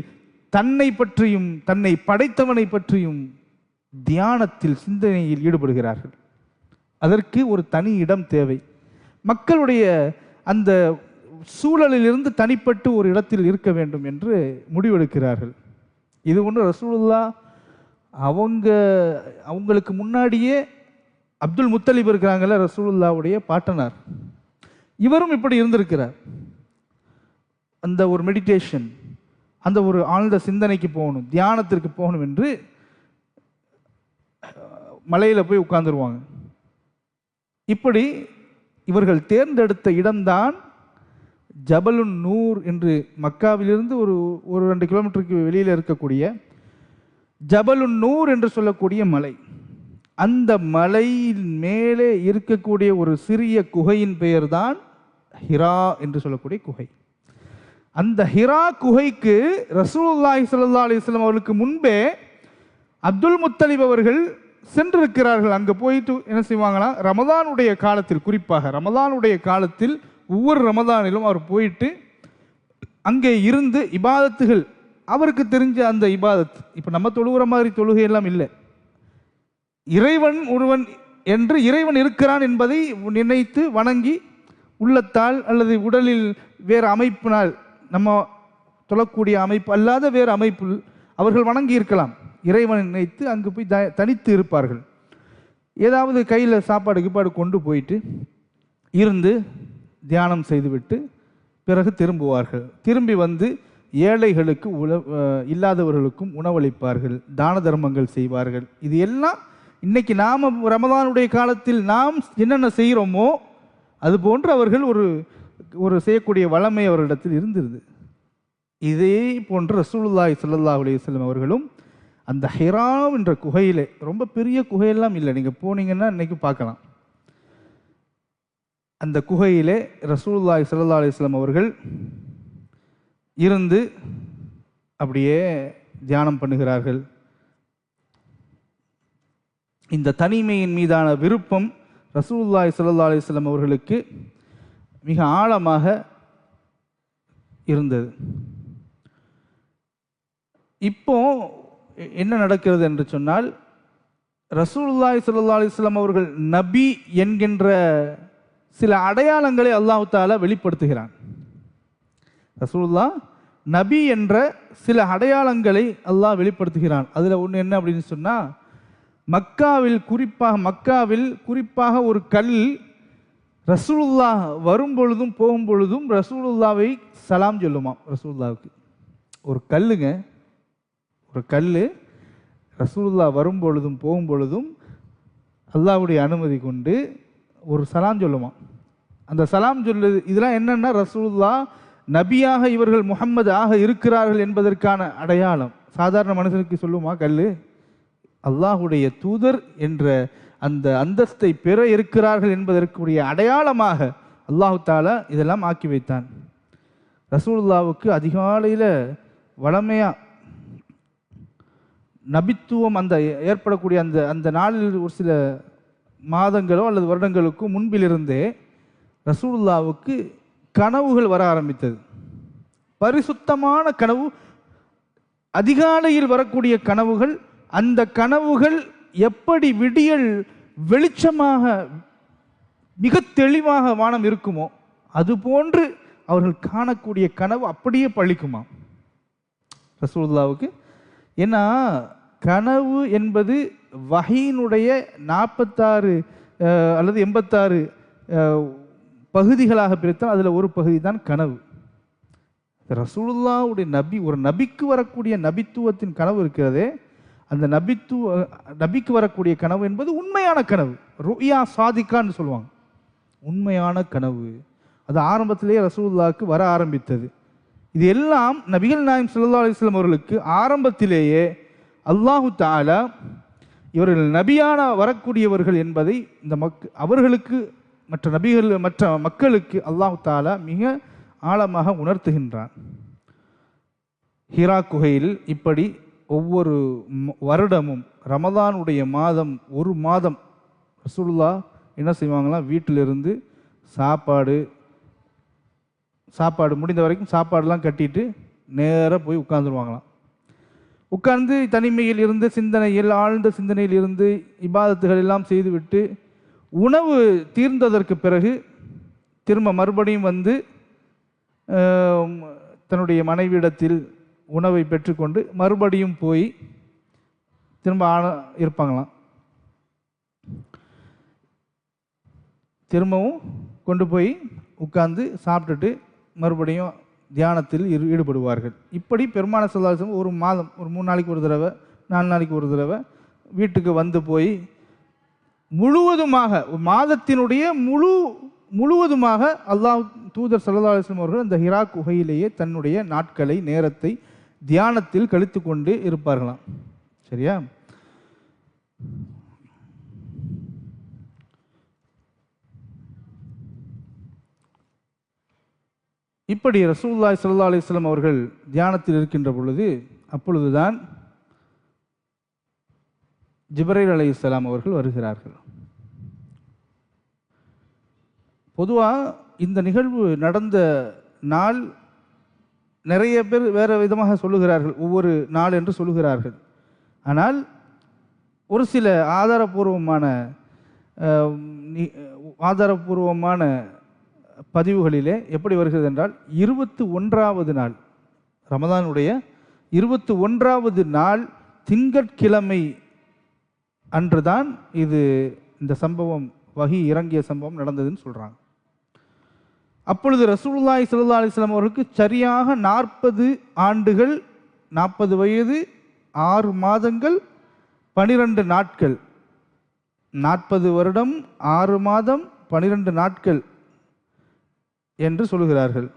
Speaker 1: தன்னை பற்றியும் தன்னை படைத்தவனை பற்றியும் தியானத்தில் சிந்தனையில் ஈடுபடுகிறார்கள். அதற்கு ஒரு தனி இடம் தேவை. மக்களுடைய அந்த சூழலிலிருந்து தனிப்பட்டு ஒரு இடத்தில் இருக்க வேண்டும் என்று முடிவெடுக்கிறார்கள். இது ஒன்று ரசூலுல்லாஹ் அவங்களுக்கு முன்னாடியே அப்துல் முத்தலிப் இருக்கிறாங்கல்ல, ரசூலுல்லாஹ்வுடைய பாட்டனார், இவரும் இப்படி இருந்திருக்கிறார். அந்த ஒரு மெடிடேஷன், அந்த ஒரு ஆழ்ந்த சிந்தனைக்கு போகணும், தியானத்திற்கு போகணும் என்று மலையில் போய் உட்கார்ந்துருவாங்க. இப்படி இவர்கள் தேர்ந்தெடுத்த இடம்தான் ஜபலுன் நூர் என்று மக்காவிலிருந்து ஒரு 2 கிலோமீட்டருக்கு வெளியில் இருக்கக்கூடிய ஜபலுன் நூர் என்று சொல்லக்கூடிய மலை. அந்த மலையின் மேலே இருக்கக்கூடிய ஒரு சிறிய குகையின் பெயர் தான் ஹிரா என்று சொல்லக்கூடிய குகை. அந்த ஹிரா குகைக்கு ரசூலுல்லாஹி ஸல்லல்லாஹு அலைஹி வஸல்லம் அவர்களுக்கு முன்பே அப்துல் முத்தலிப் அவர்கள் சென்றிருக்கிறார்கள். அங்கே போயிட்டு என்ன செய்வாங்கன்னா, ரமதானுடைய காலத்தில், குறிப்பாக ரமதானுடைய காலத்தில் ஒவ்வொரு ரமதானிலும் அவர் போயிட்டு அங்கே இருந்து இபாதத்துகள், அவருக்கு தெரிஞ்ச அந்த இபாதத், இப்போ நம்ம தொழுகிற மாதிரி தொழுகையெல்லாம் இல்லை, இறைவன் ஒருவன் என்று இறைவன் இருக்கிறான் என்பதை நினைத்து வணங்கி உள்ளத்தால் அல்லது உடலில் வேறு அமைப்பினால், நம்ம தொழக்கூடிய அமைப்பு அல்லாத வேறு அமைப்பில் அவர்கள் வணங்கி இருக்கலாம், இறைவனை நினைத்து அங்கு போய் தனித்து இருப்பார்கள். ஏதாவது கையில் சாப்பாடு கீப்பாடு கொண்டு போயிட்டு இருந்து தியானம் செய்துவிட்டு பிறகு திரும்புவார்கள். திரும்பி வந்து ஏழைகளுக்கு இல்லாதவர்களுக்கும் உணவளிப்பார்கள், தான தர்மங்கள் செய்வார்கள். இது எல்லாம் இன்னைக்கு நாம் ரமதானுடைய காலத்தில் நாம் என்னென்ன செய்கிறோமோ அது போன்று அவர்கள் ஒரு செய்யக்கூடிய வளமை அவர்களிடத்தில் இருந்திருது. இதே போன்று ரசூலுல்லாஹி ஸல்லல்லாஹு அலைஹி வஸல்லம் அவர்களும் அந்த ஹிரா என்ற குகையிலே, ரொம்ப பெரிய குகையெல்லாம் இல்லை, நீங்கள் போனீங்கன்னா இன்னைக்கு பார்க்கலாம், அந்த குகையிலே ரசூலுல்லாஹி ஸல்லல்லாஹு அலைஹி வஸல்லம் அவர்கள் இருந்து அப்படியே தியானம் பண்ணுகிறார்கள். இந்த தனிமையின் மீதான விருப்பம் ரசூலுல்லாஹி ஸல்லல்லாஹு அலைஹி வஸல்லம் அவர்களுக்கு மிக ஆழமாக இருந்தது. இப்போ என்ன நடக்கிறது என்று சொன்னால், ரசூலுல்லாஹி ஸல்லல்லாஹு அலைஹி வஸல்லம் அவர்கள் நபி என்கின்ற சில அடையாளங்களை அல்லாஹ் தஆலா வெளிப்படுத்துகிறான். ரசூலுல்லாஹ் நபி என்ற சில அடையாளங்களை அல்லாஹ் வெளிப்படுத்துகிறான். அதில் ஒன்று என்ன அப்படின்னு சொன்னால், மக்காவில் குறிப்பாக ஒரு கல் ரசூலுல்லாஹ் வரும் பொழுதும் போகும் பொழுதும் ரசூலுல்லாவை சலாம் சொல்லுமாம். ரசூலுல்லாவுக்கு ஒரு கல் ரசூலுல்லாஹ் வரும் பொழுதும் போகும் பொழுதும் அல்லாஹ்வுடைய அனுமதி கொண்டு ஒரு சலாம் சொல்லுமா. அந்த சலாம் சொல்லுது இதெல்லாம் என்னன்னா, ரசூலுல்லாஹ் நபியாக இவர்கள் முஹம்மது ஆக இருக்கிறார்கள் என்பதற்கான அடையாளம். சாதாரண மனுஷனுக்கு சொல்லுமா கல்? அல்லாஹுடைய தூதர் என்ற அந்த அந்தஸ்தை பெற இருக்கிறார்கள் என்பதற்குரிய அடையாளமாக அல்லாஹு தாலா இதெல்லாம் ஆக்கி வைத்தான். ரசூலுல்லாவுக்கு அதிகாலையில் வளமையாக நபித்துவம் அந்த ஏற்படக்கூடிய அந்த நாளில் ஒரு சில மாதங்களோ அல்லது வருடங்களுக்கோ முன்பிலிருந்தே ரசூலுல்லாவுக்கு கனவுகள் வர ஆரம்பித்தது. பரிசுத்தமான கனவு, அதிகாலையில் வரக்கூடிய கனவுகள். அந்த கனவுகள் எப்படி விடியல் வெளிச்சமாக மிக தெளிவாக வானம் இருக்குமோ அதுபோன்று அவர்கள் காணக்கூடிய கனவு அப்படியே பழிக்குமா ரசூலுல்லாவுக்கு. ஏன்னா கனவு என்பது வஹீனுடைய 46 அல்லது 86 பகுதிகளாக பிரித்தால் அதில் ஒரு பகுதி தான் கனவு. ரசூலுல்லாவுடைய ஒரு நபிக்கு வரக்கூடிய நபித்துவத்தின் கனவு இருக்கிறதே, அந்த நபிக்கு வரக்கூடிய கனவு என்பது உண்மையான கனவு. ருயா சாதிக்கான்னு சொல்லுவாங்க, உண்மையான கனவு. அது ஆரம்பத்திலேயே ரசூலுல்லாவுக்கு வர ஆரம்பித்தது. இது எல்லாம் நபிகள் நாயகம் ஸல்லல்லாஹு அலைஹி வஸல்லம் அவர்களுக்கு ஆரம்பத்திலேயே அல்லாஹு தஆலா இவர்கள் நபியான வரக்கூடியவர்கள் என்பதை அவர்களுக்கு மற்ற மக்களுக்கு அல்லாஹு தஆலா மிக ஆழமாக உணர்த்துகின்றான். ஹிரா குகையில் இப்படி ஒவ்வொரு வருடமும் ரமதானுடைய மாதம் ஒரு மாதம் ரசூலுல்லாஹ் என்ன செய்வாங்களாம், வீட்டிலிருந்து சாப்பாடு முடிந்த வரைக்கும் சாப்பாடுலாம் கட்டிட்டு நேராக போய் உட்கார்ந்துருவாங்களாம். உட்கார்ந்து தனிமையில் இருந்து ஆழ்ந்த சிந்தனையில் இருந்து இபாதத்துகள் எல்லாம் செய்துவிட்டு உணவு தீர்ந்ததற்கு பிறகு திரும்ப மறுபடியும் வந்து தன்னுடைய மனைவியிடத்தில் உணவை பெற்றுக்கொண்டு மறுபடியும் போய் திரும்ப இருப்பாங்களாம். திரும்பவும் கொண்டு போய் உட்கார்ந்து சாப்பிட்டுட்டு மறுபடியும் தியானத்தில் ஈடுபடுவார்கள். இப்படி பெருமான ஸல்லல்லாஹு அலைஹி வஸல்லம் ஒரு மாதம், ஒரு 3 நாளைக்கு ஒரு தடவை 4 நாளைக்கு ஒரு தடவை வீட்டுக்கு வந்து போய் முழுவதுமாக மாதத்தினுடைய முழுவதுமாக அல்லாஹ் தூதர் ஸல்லல்லாஹு அலைஹி வஸல்லம் அவர்கள் அந்த ஹிரா குகையிலேயே தன்னுடைய நாட்களை நேரத்தை தியானத்தில் கழித்து கொண்டு இருப்பார்களாம். சரியா? இப்படி ரசூலுல்லாஹி ஸல்லல்லாஹு அலைஹி வஸல்லம் அவர்கள் தியானத்தில் இருக்கின்ற பொழுது அப்பொழுதுதான் ஜிப்ரீல் அலைஹிஸ்ஸலாம் அவர்கள் வருகிறார்கள். பொதுவாக இந்த நிகழ்வு நடந்த நாள் நிறைய பேர் வேறு விதமாக சொல்லுகிறார்கள், ஒவ்வொரு நாள் என்று சொல்லுகிறார்கள். ஆனால் ஒரு சில ஆதாரபூர்வமான பதிவுகளிலே எப்படி வருகிறது என்றால் 21வது நாள், ரமதானுடைய 21வது நாள் திங்கட்கிழமை அன்றுதான் இந்த சம்பவம், வஹி இறங்கிய சம்பவம் நடந்ததுன்னு சொல்கிறாங்க. அப்பொழுது ரசூலுல்லாஹி ஸல்லல்லாஹு அலைஹி வஸல்லம் அவர்களுக்கு சரியாக 40 ஆண்டுகள், 40 வயது, 6 மாதங்கள், 12 நாட்கள், 40 வருடம் 6 மாதம் 12 நாட்கள் என்று சொல்லுகிறார்கள்.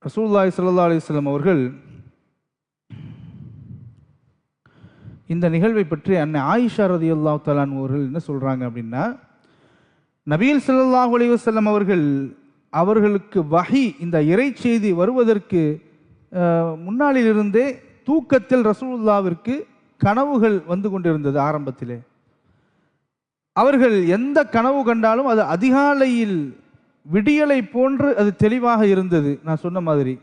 Speaker 1: ரசூலுல்லாஹி ஸல்லல்லாஹு அலைஹி வஸல்லம் அவர்கள் இந்த நிகழ்வை பற்றி அன்னை ஆயிஷா ரலியல்லாஹு தஆலா அவர்கள் என்ன சொல்றாங்க அப்படின்னா, நபிகள் ஸல்லல்லாஹு அலைஹி வஸல்லம் அவர்களுக்கு வஹி, இந்த இறை செய்தி வருவதற்கு முன்னாளிலிருந்தே தூக்கத்தில் ரசூலுல்லாவிற்கு கனவுகள் வந்து கொண்டிருந்தது ஆரம்பத்திலே. அவர்கள் எந்த கனவு கண்டாலும் அது அதிகாலையில் விடியலை போன்று அது தெளிவாக இருந்தது. நான் சொன்ன மாதிரி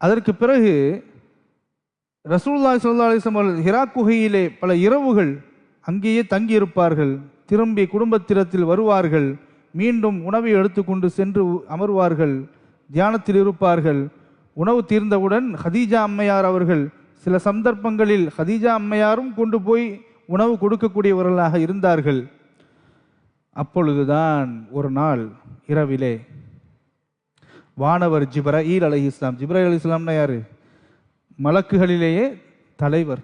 Speaker 1: அதற்கு பிறகு ரசூலுல்லாஹி ஸல்லல்லாஹு அலைஹி வஸல்லம் அவர்கள் ஹிரா குகையிலே பல இரவுகள் அங்கேயே தங்கியிருப்பார்கள். திரும்பி குடும்பத்திடத்தில் வருவார்கள். மீண்டும் உணவை எடுத்துக்கொண்டு சென்று அமர்வார்கள். தியானத்தில் இருப்பார்கள். உணவு தீர்ந்தவுடன் ஹதீஜா அம்மையார் அவர்கள் சில சந்தர்ப்பங்களில் ஹதீஜா அம்மையாரும் கொண்டு போய் உணவு கொடுக்கக்கூடியவர்களாக இருந்தார்கள். அப்பொழுதுதான் ஒரு நாள் இரவிலே வானவர் ஜிப்ராயில் அலைஹிஸ்ஸலாம், ஜிப்ராயில் அலைஹிஸ்ஸலாம்னா யாரு? மலக்குகளிலேயே தலைவர்.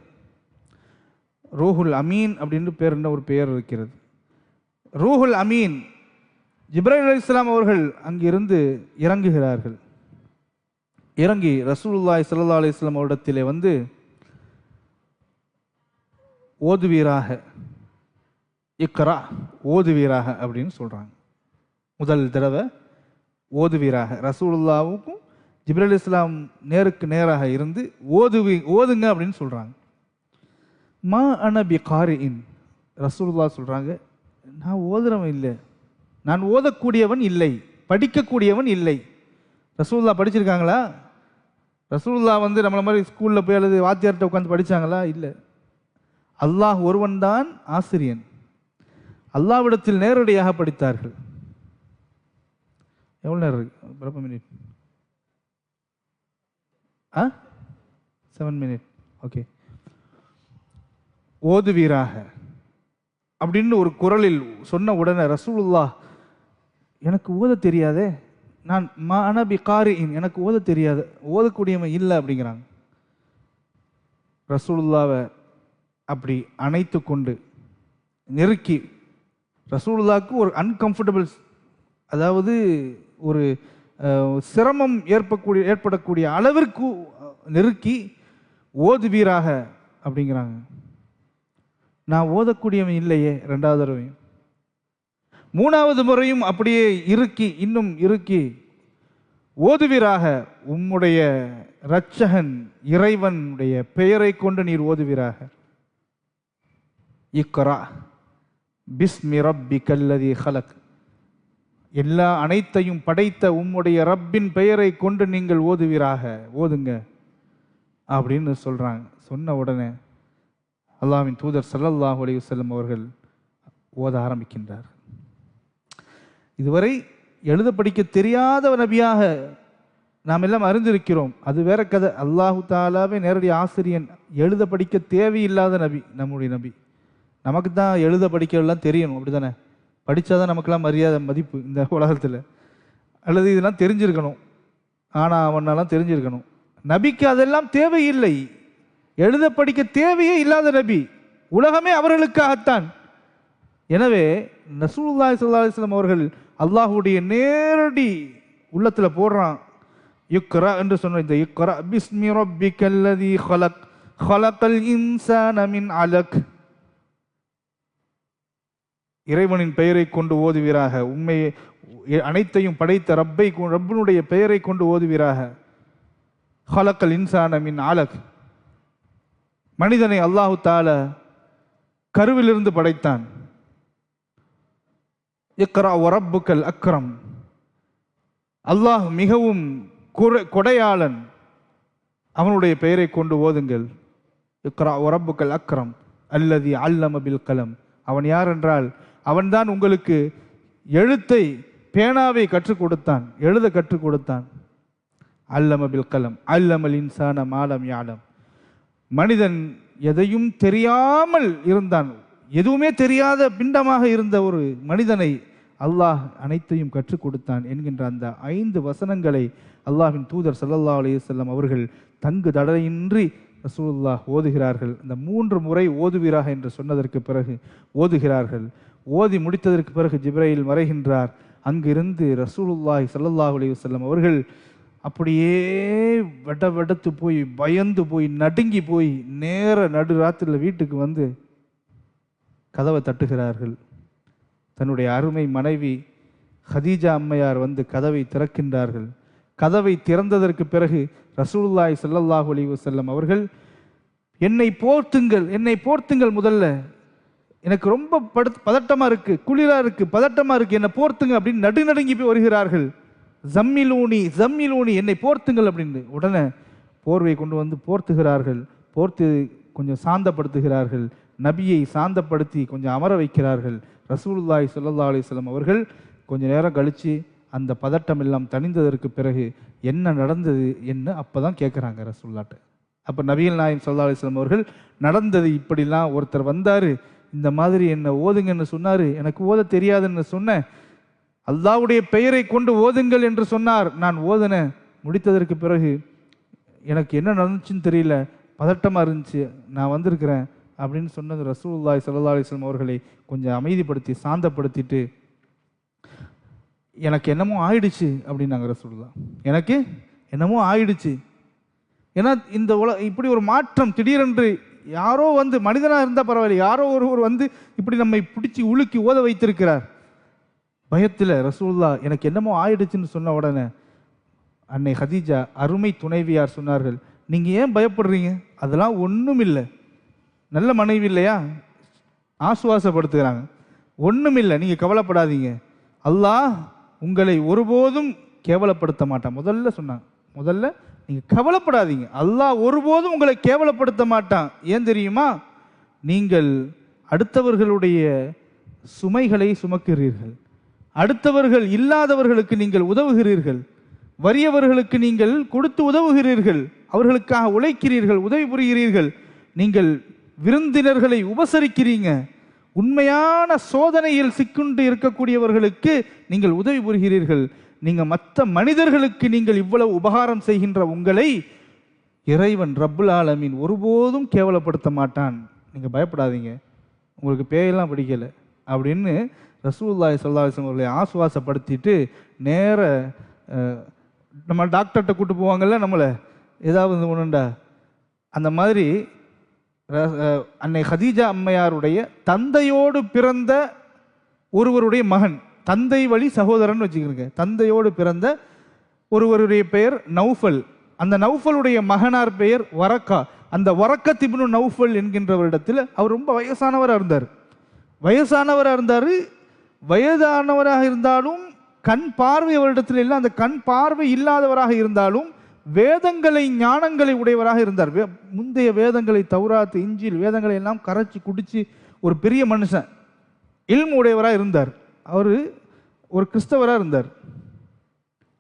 Speaker 1: ரூஹுல் அமீன் அப்படின்னு பேர் ஒரு பெயர் இருக்கிறது. ரூஹுல் அமீன் ஜிப்ராயில் அலைஹிஸ்ஸலாம் அவர்கள் அங்கிருந்து இறங்குகிறார்கள். இறங்கி ரசூலுல்லாஹி ஸல்லல்லாஹு அலைஹி வஸல்லம் அவரிடத்திலே வந்து ஓதுவீராக, இக்ரா ஓதுவீராக அப்படின்னு சொல்றாங்க. முதல் தடவை ஓதுவீராக. ரசூலுல்லாவுக்கும் ஜிப்ரீல் அலைஹிஸ்ஸலாம் நேருக்கு நேராக இருந்து ஓதுங்க அப்படின்னு சொல்றாங்க. மா அன பி காரிஇன், ரசூலுல்லாஹ் சொல்றாங்க, நான் ஓதுறவன் இல்லை, நான் ஓதக்கூடியவன் இல்லை, படிக்கக்கூடியவன் இல்லை. ரசூலுல்லாஹ் படிச்சிருக்காங்களா? ரசூலுல்லாஹ் வந்து நம்மள மாதிரி ஸ்கூலில் போய் அல்லது வாத்தியார்கிட்ட உட்காந்து படித்தாங்களா? இல்லை. அல்லாஹ் ஒருவன் தான் ஆசிரியன். அல்லாஹ்விடத்தில் நேரடியாக படித்தார்கள். எவ்வளோ நேரம் இருக்கு? மினிட்? 7 மினிட். ஓகே. ஓதுவீராக அப்படின்னு ஒரு குரலில் சொன்ன உடனே ரசூலுல்லாஹ், எனக்கு ஓத தெரியாதே, நான் மனபி காரின், எனக்கு ஓத தெரியாது, ஓதக்கூடியவன் இல்லை அப்படிங்கிறாங்க. ரசூலுல்லாவை அப்படி அணைத்து கொண்டு நெருக்கி, ரசூலுல்லாவுக்கு ஒரு அன்கம்ஃபர்டபுள், அதாவது ஒரு சிரமம் ஏற்படக்கூடிய அளவிற்கு நெருக்கி ஓதுவீராக அப்படிங்கிறாங்க. நான் ஓதக்கூடியவன் இல்லையே. ரெண்டாவது தடவையும் மூணாவது முறையும் அப்படியே இறுக்கி, இன்னும் இறுக்கி ஓதுவீராக, உம்முடைய இரட்சகன் இறைவனுடைய பெயரை கொண்டு நீர் ஓதுவீராக. இக்ரா பிஸ்மி ரப்பிக்கல்லதி ஹலக், எல்லா அனைத்தையும் படைத்த உம்முடைய ரப்பின் பெயரை கொண்டு நீங்கள் ஓதுவீராக, ஓதுங்க அப்படின்னு சொல்றாங்க. சொன்ன உடனே அல்லாஹ்வின் தூதர் ஸல்லல்லாஹு அலைஹி வஸல்லம் அவர்கள் ஓத ஆரம்பிக்கின்றார். இதுவரை எழுத படிக்க தெரியாத நபியாக நாம் எல்லாம் அறிந்திருக்கிறோம், அது வேற கதை. அல்லாஹு தாலாவே நேரடி ஆசிரியன், எழுத படிக்க தேவையில்லாத நபி நம்முடைய நபி. நமக்கு தான் எழுத படிக்கலாம் தெரியணும், அப்படி தானே? படித்தாதான் நமக்கெல்லாம் மரியாதை மதிப்பு இந்த உலகத்தில், அல்லது இதெல்லாம் தெரிஞ்சிருக்கணும், ஆனால் அவனாலாம் தெரிஞ்சிருக்கணும். நபிக்கு அதெல்லாம் தேவையில்லை, எழுத படிக்க தேவையே இல்லாத நபி, உலகமே அவர்களுக்காகத்தான். எனவே ரசூலுல்லாஹி ஸல்லல்லாஹு அலைஹி வஸல்லம் அவர்கள் அல்லாஹ்வுடைய நேரடி உள்ளத்தில் போடுறான். இக்ரா என்று சொன்ன இந்த இக்ரா பிஸ்மி ரப்பிக்கல்லதி ஹலக் ஹலக்கல் இன்சான மின் அலக், இறைவனின் பெயரை கொண்டு ஓதுவீராக, உண்மையை அனைத்தையும் படைத்த ரப்பினுடைய பெயரை கொண்டு ஓதுவீராக. ஹலக்கல் இன்சான மின் அலக், மனிதனை அல்லாஹு தஆலா கருவிலிருந்து படைத்தான். இக்ரா வரப்புக்கல் அக்ரம், அல்லாஹ் மிகவும் கொடையாளன், அவனுடைய பெயரை கொண்டு ஓதுங்கள். இக்ரா வரப்புக்கல் அக்ரம் அல்லதி அல்லம பில் கலம், அவன் யார் என்றால் அவன்தான் உங்களுக்கு எழுத்தை, பேனாவை கற்றுக் கொடுத்தான், எழுத கற்றுக் கொடுத்தான். அல்லம பில் கலம் அல்லமல் இன்சான மாலம் யாலம், மனிதன் எதையும் தெரியாமல் இருந்தான், எதுவுமே தெரியாத பிண்டமாக இருந்த ஒரு மனிதனை அல்லாஹ் அனைத்தையும் கற்றுக் கொடுத்தான் என்கின்ற அந்த 5 வசனங்களை அல்லாஹ்வின் தூதர் ஸல்லல்லாஹு அலைஹி வஸல்லம் அவர்கள் தங்கு தடையின்றி ரசூலுல்லாஹ் ஓதுகிறார்கள். இந்த 3 முறை ஓதுவீராக என்று சொன்னதற்கு பிறகு ஓதுகிறார்கள். ஓதி முடித்ததற்கு பிறகு ஜிப்ரீல் மறைகின்றார். அங்கிருந்து ரசூலுல்லாஹி ஸல்லல்லாஹு அலைஹி வஸல்லம் அவர்கள் அப்படியே வெடத்து போய், பயந்து போய், நடுங்கி போய், நேர நடுராத்திரியில் வீட்டுக்கு வந்து கதவை தட்டுகிறார்கள். தன்னுடைய அருமை மனைவி ஹதீஜா அம்மையார் வந்து கதவை திறக்கின்றார்கள். கதவை திறந்ததற்கு பிறகு ரசூலுல்லாஹி ஸல்லல்லாஹு அலைஹி வஸல்லம் அவர்கள் என்னை போர்த்துங்கள், என்னை போர்த்துங்கள், முதல்ல எனக்கு ரொம்ப பதட்டமா இருக்கு, குளிரா இருக்கு, பதட்டமா இருக்கு, என்னை போர்த்துங்க அப்படின்னு நடுநடுங்கி போய் வருகிறார்கள். ஜம்மிலூனி ஜம்மிலூனி, என்னை போர்த்துங்கள் அப்படின்னு உடனே போர்வை கொண்டு வந்து போர்த்துகிறார்கள். போர்த்து கொஞ்சம் சாந்தப்படுத்துகிறார்கள். நபியை சாந்தப்படுத்தி கொஞ்சம் அமர வைக்கிறார்கள். ரசூலுல்லாஹி ஸல்லல்லாஹு அலைஹி வஸல்லம் அவர்கள் கொஞ்ச நேரம் கழித்து அந்த பதட்டம் எல்லாம் தணிந்ததற்கு பிறகு என்ன நடந்தது என்ன அப்போ தான் கேட்குறாங்க ரசூலுல்லாஹ்ட்ட. அப்போ நபிகள் நாயகம் ஸல்லல்லாஹு அலைஹி வஸல்லம் அவர்கள் நடந்தது இப்படிலாம், ஒருத்தர் வந்தார், இந்த மாதிரி என்னை ஓதுங்கன்னு சொன்னார், எனக்கு ஓத தெரியாதுன்னு சொன்னேன், அல்லாஹ்வுடைய பெயரை கொண்டு ஓதுங்கள் என்று சொன்னார், நான் ஓதுனேன், முடித்ததற்கு பிறகு எனக்கு என்ன நடந்துச்சுன்னு தெரியல, பதட்டமாக இருந்துச்சு, நான் வந்திருக்கிறேன் அப்படின்னு சொன்னது ரசூலுல்லாஹி ஸல்லல்லாஹு அலைஹி வஸல்லம் அவர்களை கொஞ்சம் அமைதிப்படுத்தி சாந்தப்படுத்திட்டு, எனக்கு என்னமோ ஆயிடுச்சு அப்படின்னாங்க ரசூலுல்லாஹ். எனக்கு என்னமோ ஆயிடுச்சு. ஏன்னா இந்த இப்படி ஒரு மாற்றம் திடீரென்று யாரோ வந்து, மனிதனாக இருந்தால் பரவாயில்ல, யாரோ ஒருவர் வந்து இப்படி நம்மை பிடிச்சி உலுக்கி ஓத வைத்திருக்கிறார். பயத்தில் ரசூலுல்லாஹ் எனக்கு என்னமோ ஆயிடுச்சுன்னு சொன்ன உடனே அன்னை ஹதீஜா அருமை துணைவியார் சொன்னார்கள், நீங்கள் ஏன் பயப்படுறீங்க, அதெல்லாம் ஒன்றும் இல்லை, நல்ல மனைவி இல்லையா, ஆசுவாசப்படுத்துகிறாங்க, ஒன்றும் இல்லை, நீங்கள் கவலைப்படாதீங்க, அல்லாஹ் உங்களை ஒருபோதும் கேவலப்படுத்த மாட்டான். முதல்ல சொன்னாங்க, முதல்ல நீங்கள் கவலைப்படாதீங்க, அல்லாஹ் ஒருபோதும் உங்களை கேவலப்படுத்த மாட்டான். ஏன் தெரியுமா, நீங்கள் அடுத்தவர்களுடைய சுமைகளை சுமக்கிறீர்கள், அடுத்தவர்கள் இல்லாதவர்களுக்கு நீங்கள் உதவுகிறீர்கள், வறியவர்களுக்கு நீங்கள் கொடுத்து உதவுகிறீர்கள், அவர்களுக்காக உழைக்கிறீர்கள், உதவி புரிகிறீர்கள், நீங்கள் விருந்தினர்களை உபசரிக்கிறீங்க, உண்மையான சோதனையில் சிக்குண்டு இருக்கக்கூடியவர்களுக்கு நீங்கள் உதவி புரிகிறீர்கள், நீங்கள் மற்ற மனிதர்களுக்கு நீங்கள் இவ்வளவு உபகாரம் செய்கின்ற உங்களை இறைவன் ரப்புல் ஆலமீன் ஒருபோதும் கேவலப்படுத்த மாட்டான், நீங்கள் பயப்படாதீங்க, உங்களுக்கு பேயெல்லாம் பிடிக்கலை அப்படின்னு ரசூலுல்லாஹி ஸல்லல்லாஹு அலைஹி வஸல்லம் அவர்களை ஆசுவாசப்படுத்திட்டு நேர நம்ம டாக்டர்கிட்ட கூட்டு போவாங்கல்ல, நம்மளை ஏதாவது ஒன்றுண்டா, அந்த மாதிரி அன்னை ஹதீஜா அம்மையாருடைய தந்தையோடு பிறந்த ஒருவருடைய மகன், தந்தை வழி சகோதரன் வச்சுக்கிறீங்க, தந்தையோடு பிறந்த ஒருவருடைய பெயர் நௌஃபல், அந்த நௌஃபலுடைய மகனார் பெயர் வரக்கா. அந்த வரக்கத் இப்னு நௌஃபல் என்கின்றவரிடத்தில் அவர் ரொம்ப வயசானவராக இருந்தார். வயதானவராக இருந்தாலும் கண் பார்வை அவரிடத்தில் இல்லை, அந்த கண் பார்வை இல்லாதவராக இருந்தாலும் வேதங்களை ஞானங்களை உடையவராக இருந்தார். முந்தைய வேதங்களை, தௌராத், இஞ்சில் வேதங்களை எல்லாம் கரைச்சி குடிச்சு ஒரு பெரிய மனுஷன், இல்மு உடையவராக இருந்தார். அவர் ஒரு கிறிஸ்தவராக இருந்தார்.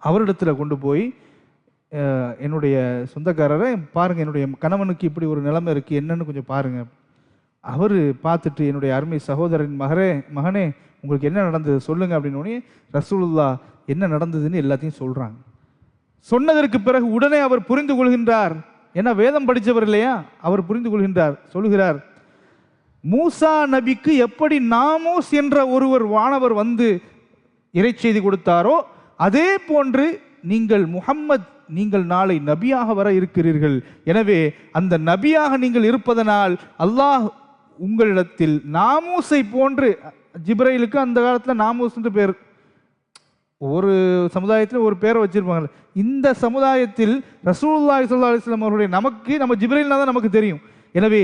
Speaker 1: அவரிடத்தில் கொண்டு போய், என்னுடைய சொந்தக்காரரை பாருங்கள், என்னுடைய கணவனுக்கு இப்படி ஒரு நிலைமை இருக்குது, என்னன்னு கொஞ்சம் பாருங்கள். அவர் பார்த்துட்டு, என்னுடைய அருமை சகோதரன் மகனே உங்களுக்கு என்ன நடந்தது சொல்லுங்க அப்படின்னோடனே ரசூலுல்லாஹ் என்ன நடந்ததுன்னு எல்லாத்தையும் சொல்கிறாங்க. சொன்னதற்கு பிறகு உடனே அவர் புரிந்து கொள்கின்றார், ஏன்னா வேதம் படித்தவர் இல்லையா, அவர் புரிந்து கொள்கின்றார். சொல்லுகிறார், மூசா நபிக்கு எப்படி நாமோஸ் என்ற ஒருவர் வானவர் வந்து இறைச்செய்தி கொடுத்தாரோ அதே போன்று நீங்கள் முஹம்மத், நீங்கள் நாளை நபியாக வர இருக்கிறீர்கள், எனவே அந்த நபியாக நீங்கள் இருப்பதனால் அல்லாஹ் உங்களிடத்தில் நாமூஸை போன்று, ஜிப்ரைலுக்கு அந்த காலத்தில் நாமூஸ் என்று பேர், ஒரு சமுதாயத்தில் ஒரு பேரை வச்சிருப்பாங்க, இந்த சமுதாயத்தில் ரசூலுல்லாஹி ஸல்லல்லாஹு அலைஹி வஸல்லம் அவருடைய நம்ம ஜிப்ரைல்னா தான் நமக்கு தெரியும், எனவே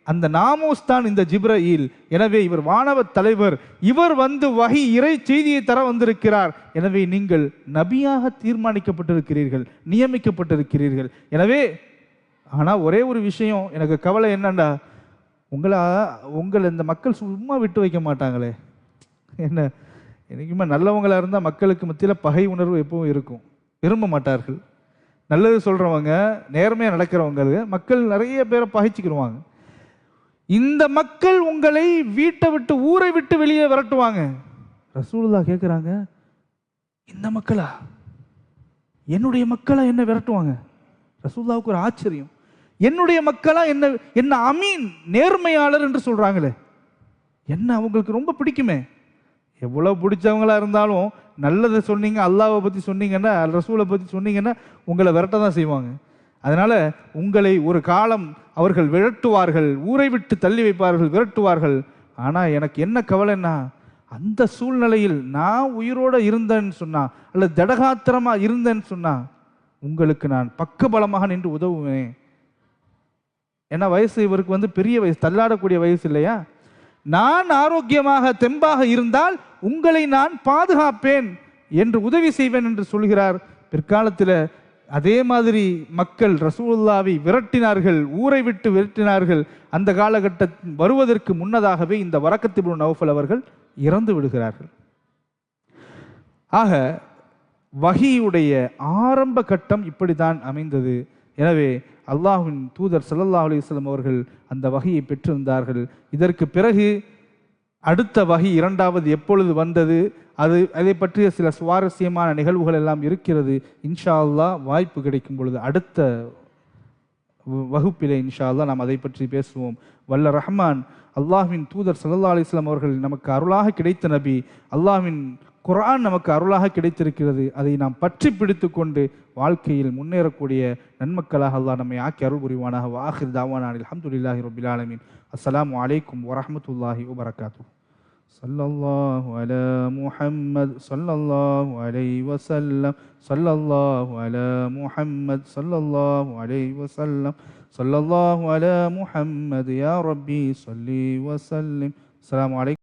Speaker 1: அந்த நாமூஸ் தான் இந்த ஜிப்ரீல், எனவே இவர் வானவ தலைவர், இவர் வந்து வஹி இறை செய்தியை தர வந்திருக்கிறார், எனவே நீங்கள் நபியாக தீர்மானிக்கப்பட்டிருக்கிறீர்கள், நியமிக்கப்பட்டிருக்கிறீர்கள். எனவே ஆனால் ஒரே ஒரு விஷயம் எனக்கு கவலை என்னண்டா, உங்களை இந்த மக்கள் சும்மா விட்டு வைக்க மாட்டாங்களே, என்ன என்றைக்குமே நல்லவங்களாக இருந்தால் மக்களுக்கு மத்தியில் பகை உணர்வு எப்பவும் இருக்கும், விரும்ப மாட்டார்கள். நல்லது சொல்கிறவங்க, நேர்மையாக நடக்கிறவங்க மக்கள் நிறைய பேரை பகைச்சிக்கிடுவாங்க. இந்த மக்கள் உங்களை வீட்டை விட்டு, ஊரை விட்டு வெளியே விரட்டுவாங்க. ரசூலுல்லாஹ் கேட்குறாங்க, இந்த மக்களா, என்னுடைய மக்களா என்ன விரட்டுவாங்க? ரசூலுல்லாஹ்வுக்கு ஒரு ஆச்சரியம், என்னுடைய மக்களா, என்ன அமீன் நேர்மையாளர் என்று சொல்றாங்களே, என்ன அவங்களுக்கு ரொம்ப பிடிக்குமே. எவ்வளவு பிடிச்சவங்களா இருந்தாலும் நல்லதை சொன்னீங்க, அல்லாஹ்வை பற்றி சொன்னீங்கன்னா, ரசூலை பற்றி சொன்னீங்கன்னா உங்களை விரட்ட தான் செய்வாங்க. அதனால உங்களை ஒரு காலம் அவர்கள் விரட்டுவார்கள், ஊரை விட்டு தள்ளி வைப்பார்கள், விரட்டுவார்கள். ஆனால் எனக்கு என்ன கவலைன்னா, அந்த சூழ்நிலையில் நான் உயிரோடு இருந்தேன்னு சொன்னா, அல்லது திடகாத்திரமாக இருந்தேன்னு சொன்னா, உங்களுக்கு நான் பக்கபலமாக நின்று உதவுவேன். ஏன்னா வயசு இவருக்கு வந்து பெரிய வயசு, தள்ளாடக்கூடிய வயசு இல்லையா. நான் ஆரோக்கியமாக தெம்பாக இருந்தால் உங்களை நான் பாதுகாப்பேன் என்று உதவி செய்வேன் என்று சொல்கிறார். பிற்காலத்தில் அதே மாதிரி மக்கள் ரசூலுல்லாவை விரட்டினார்கள், ஊரை விட்டு விரட்டினார்கள். அந்த காலகட்டம் வருவதற்கு முன்னதாகவே இந்த வரக்கத் இப்னு நௌஃபல் அவர்கள் இறந்து விடுகிறார்கள். ஆக வஹியுடைய ஆரம்ப கட்டம் இப்படித்தான் அமைந்தது. எனவே அல்லாஹ்வின் தூதர் ஸல்லல்லாஹு அலைஹி வஸல்லம் அவர்கள் அந்த வஹியை பெற்றிருந்தார்கள். இதற்கு பிறகு அடுத்த வஹி இரண்டாவது எப்பொழுது வந்தது, அதை பற்றிய சில சுவாரஸ்யமான நிகழ்வுகள் எல்லாம் இருக்கிறது. இன்ஷா அல்லாஹ் வாய்ப்பு கிடைக்கும் பொழுது அடுத்த வகுப்பிலே இன்ஷா அல்லாஹ் நாம் அதை பற்றி பேசுவோம். வல்ல ரஹ்மான் அல்லாஹ்வின் தூதர் ஸல்லல்லாஹு அலைஹி வஸல்லம் அவர்கள் நமக்கு அருளாக கிடைத்த நபி, அல்லாஹ்வின் குர்ஆன் நமக்கு அருளாக கிடைத்திருக்கிறது. அதை நாம் பற்றி பிடித்து கொண்டு வாழ்க்கையில் முன்னேறக்கூடிய நன்மக்களாக அல்லாஹ் நம்மை ஆக்கி அருள் புரிவானாக. வாஹிர் தாவானா அல்ஹம்துலில்லாஹி ரப்பில் ஆலமீன். அஸ்ஸலாமு அலைக்கும் வரஹ்மத்துல்லாஹி வபரகாத்துஹு. ஸல்லல்லாஹு அலா முஹம்மத் ஸல்லல்லாஹு அலைஹி வஸல்லம். ஸல்லல்லாஹு அலா முஹம்மத் ஸல்லல்லாஹு அலைஹி வஸல்லம். ஸல்லல்லாஹு அலா முஹம்மத் யா ரப்பி ஸல்லி வஸல்லிம். அஸ்ஸலாமு அலைக்கும்.